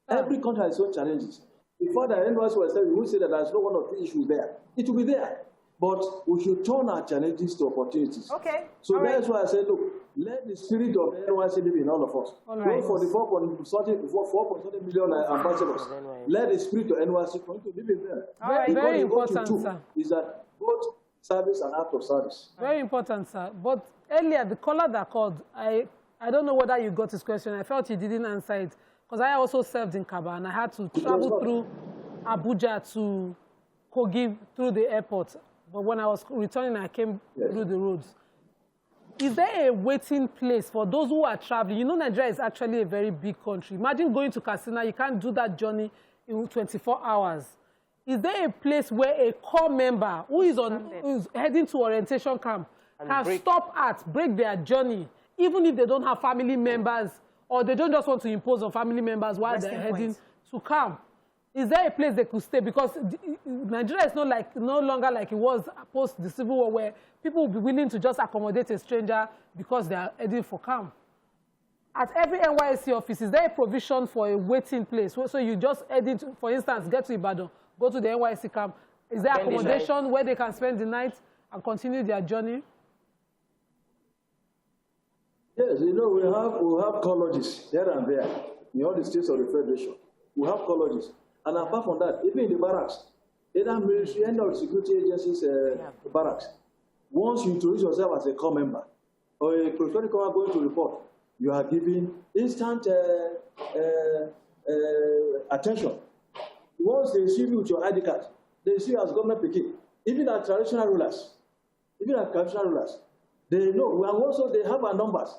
Every country has its own challenges. Before the NYSC was said, we would say that there's no one or two issues there. It will be there. But we should turn our challenges to opportunities. Okay. So that's why I said, look, let the spirit of the NYSC live in all of us. Go for the 4.7 million ambassadors. Let the spirit of NYSC continue to live in them. Very important, sir. Is that both service and act of service. Very important, sir. But earlier, the caller that called, I don't know whether you got his question. I felt he didn't answer it. Because I also served in Kaba, and I had to travel through Abuja to Kogi through the airport. But when I was returning, I came through the roads. Is there a waiting place for those who are traveling? You know, Nigeria is actually a very big country. Imagine going to Katsina. You can't do that journey in 24 hours. Is there a place where a corps member who is heading to orientation camp can stop break their journey, even if they don't have family members, or they don't just want to impose on family members while they're heading to camp? is there a place they could stay? Because Nigeria is no longer like it was post the Civil War, where people will be willing to just accommodate a stranger because they are heading for camp. At every NYSC office, is there a provision for a waiting place? So you just head into, for instance, get to Ibadan, go to the NYSC camp. Is there accommodation where they can spend the night and continue their journey? Yes, you know, we have colleges here and there in all the states of the Federation. We have colleges. And apart from that, even in the barracks, either military and or security agencies barracks, once you introduce yourself as a corps member or a preferred corps going to report, you are given instant attention. Once they see you with your ID card, they see you as government picking. Even our traditional rulers, they know. And also they have our numbers.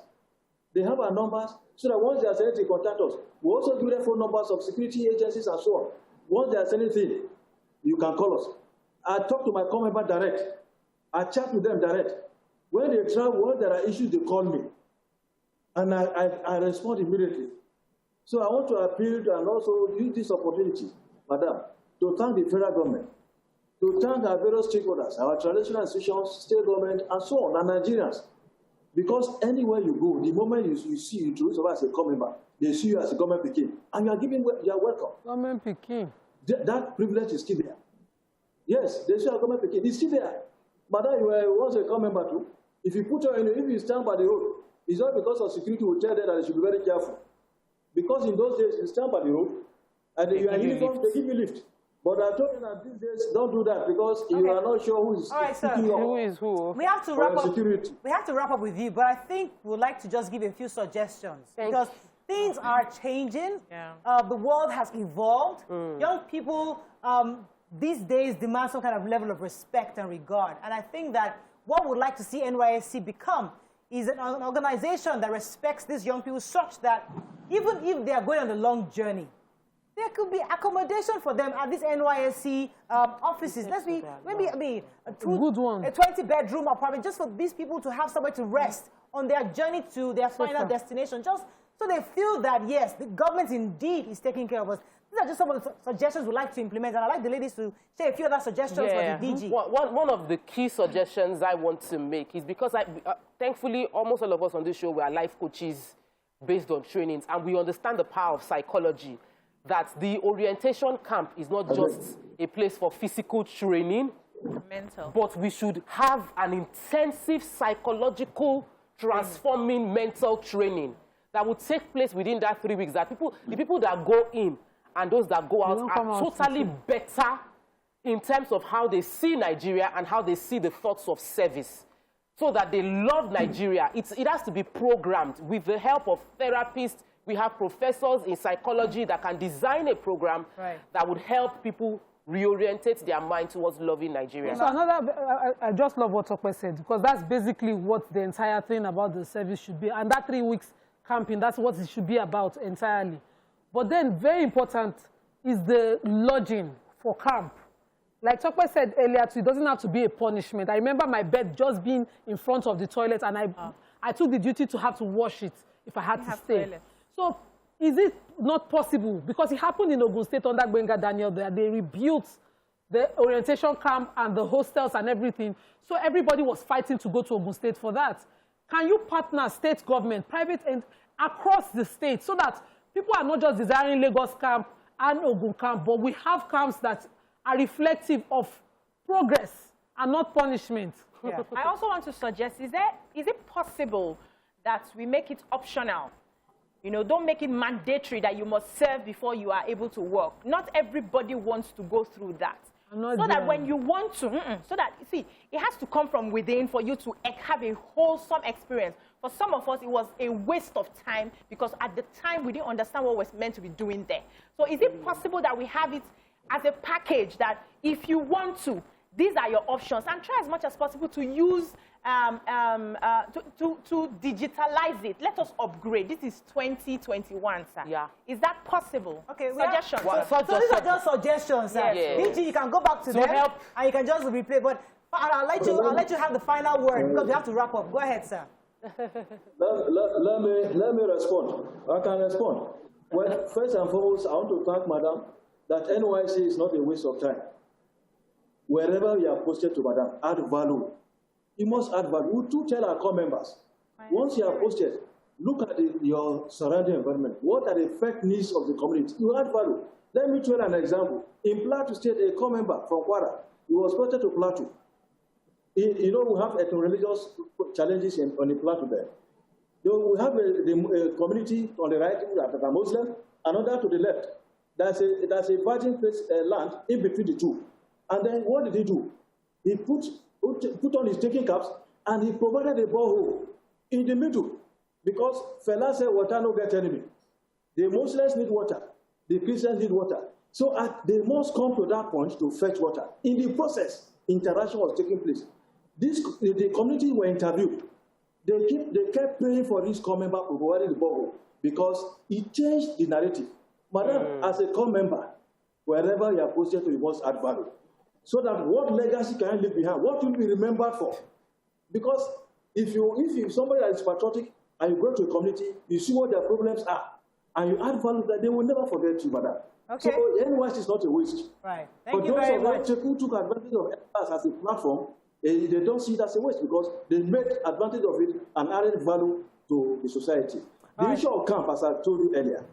They have our numbers so that once they are sending to contact us, we also give them phone numbers of security agencies and so on. Once they are sending things, you can call us. I talk to my corps member direct. I chat with them direct. When they travel, when there are issues, they call me. And I respond immediately. So I want to appeal to and also use this opportunity, Madam, to thank the federal government, to thank our various stakeholders, our traditional institutions, state government, and so on, and Nigerians. Because anywhere you go, the moment you see you introduce yourself as a corps member, they see you as a government Peking, and you are welcome. Government Peking. That privilege is still there. Yes, they see you as government Peking. It's still there. Madam, you were once a corps member too. If you put your, if you stand by the road, it's not because of security will tell them that they should be very careful. Because in those days, you stand by the road, and you are in uniform, they give you lift. But I told you that these days, don't do that because you are not sure who is picking up. Who is who? We have to wrap up. Security. We have to wrap up with you, but I think we'd like to just give a few suggestions because things are changing. Yeah. The world has evolved. Young people these days demand some kind of level of respect and regard, and I think that what we'd like to see NYSC become is an organization that respects these young people such that even if they are going on a long journey, there could be accommodation for them at these NYSC offices. Let's be maybe a 20-bedroom apartment just for these people to have somewhere to rest on their journey to their final destination, just so they feel that, yes, the government indeed is taking care of us. These are just some of the suggestions we'd like to implement, and I'd like the ladies to share a few other suggestions for the DG. One of the key suggestions I want to make is because, thankfully, almost all of us on this show, we are life coaches based on trainings, and we understand the power of psychology, that the orientation camp is not just a place for physical training, but we should have an intensive psychological transforming mental training that would take place within that 3 weeks, that the people that go in and those that go out are totally better in terms of how they see Nigeria and how they see the thoughts of service, so that they love Nigeria. It has to be programmed with the help of therapists. We have professors in psychology that can design a program that would help people reorientate their mind towards loving Nigeria. So I just love what Tokwe said, because that's basically what the entire thing about the service should be. And that 3 weeks camping, that's what it should be about entirely. But then very important is the lodging for camp. Like Tokwe said earlier, it doesn't have to be a punishment. I remember my bed just being in front of the toilet, and I took the duty to have to wash it if I had to stay. Toilet. So is it not possible? Because it happened in Ogun State under Gbenga Daniel, that they rebuilt the orientation camp and the hostels and everything. So everybody was fighting to go to Ogun State for that. Can you partner state government, private, and across the state so that people are not just desiring Lagos camp and Ogun camp, but we have camps that are reflective of progress and not punishment? Yeah. I also want to suggest, is it possible that we make it optional? You know, don't make it mandatory that you must serve before you are able to work. Not everybody wants to go through that. So that when you want to, so that, you see, it has to come from within for you to have a wholesome experience. For some of us, it was a waste of time because at the time we didn't understand what was meant to be doing there. So is it possible that we have it as a package that if you want to, these are your options, and try as much as possible to use, to digitalize it. Let us upgrade. This is 2021, sir. Yeah. Is that possible? Okay. Suggestions. So these are just suggestions, sir. Yes. DG, you can go back to them and you can just replay. But I'll let you have the final word because we have to wrap up. Go ahead, sir. Let me respond. I can respond. Well, first and foremost, I want to thank Madam that NYSC is not a waste of time. Wherever you are posted to, madam, add value. You must add value. We do tell our core members, once you are posted, look at your surrounding environment. What are the effect needs of the community? You add value. Let me tell you an example. In Plateau State, a core member from Kwara, he was posted to Plateau. You know, we have ethno-religious challenges on the Plateau there. We have a community on the right that are Muslim, another to the left. There's a virgin place, land in between the two. And then what did he do? He put on his taking caps and he provided a borehole in the middle. Because Fela said, water no get enemy. The Muslims need water. The Christians need water. So they must come to that point to fetch water. In the process, interaction was taking place. The community were interviewed. They kept praying for this core member providing the borehole because it changed the narrative. Madam, as a core member, wherever you are posted to, you must add value. So that what legacy can you leave behind? What will be remembered for? Because if somebody that is patriotic and you go to a community, you see what their problems are, and you add value that they will never forget you, madam. Okay. So NYSC is not a waste. Right. Thank you very much. But those who took advantage of us as a platform, they don't see it as a waste because they made advantage of it and added value to the society. The issue of camp, as I told you earlier,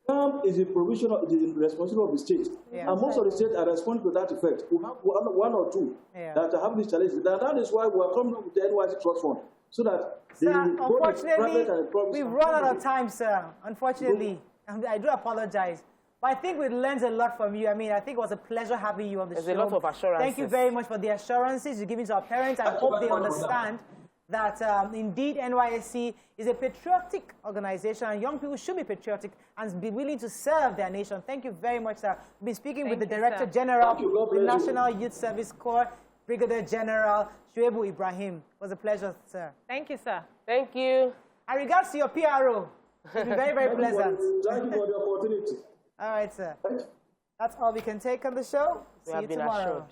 camp is the responsibility of the state. Yeah. And most of the states are responding to that effect. We have one or two that have these challenges. And that is why we are coming up with the NYSC Trust Fund. So that unfortunately, we've run out of time, sir. Unfortunately, I do apologize. But I think we learned a lot from you. I mean, I think it was a pleasure having you on the show. There's a lot of assurances. Thank you very much for the assurances you're giving to our parents. I hope they understand that indeed NYSC is a patriotic organization and young people should be patriotic and be willing to serve their nation. Thank you very much, sir. We've been speaking with the Director-General of the National Youth Service Corps, Brigadier General Shuaibu Ibrahim. It was a pleasure, sir. Thank you, sir. Thank you. And regards to your PRO, it's been very, very pleasant. Thank you for the opportunity. All right, sir. That's all we can take on the show. See you tomorrow.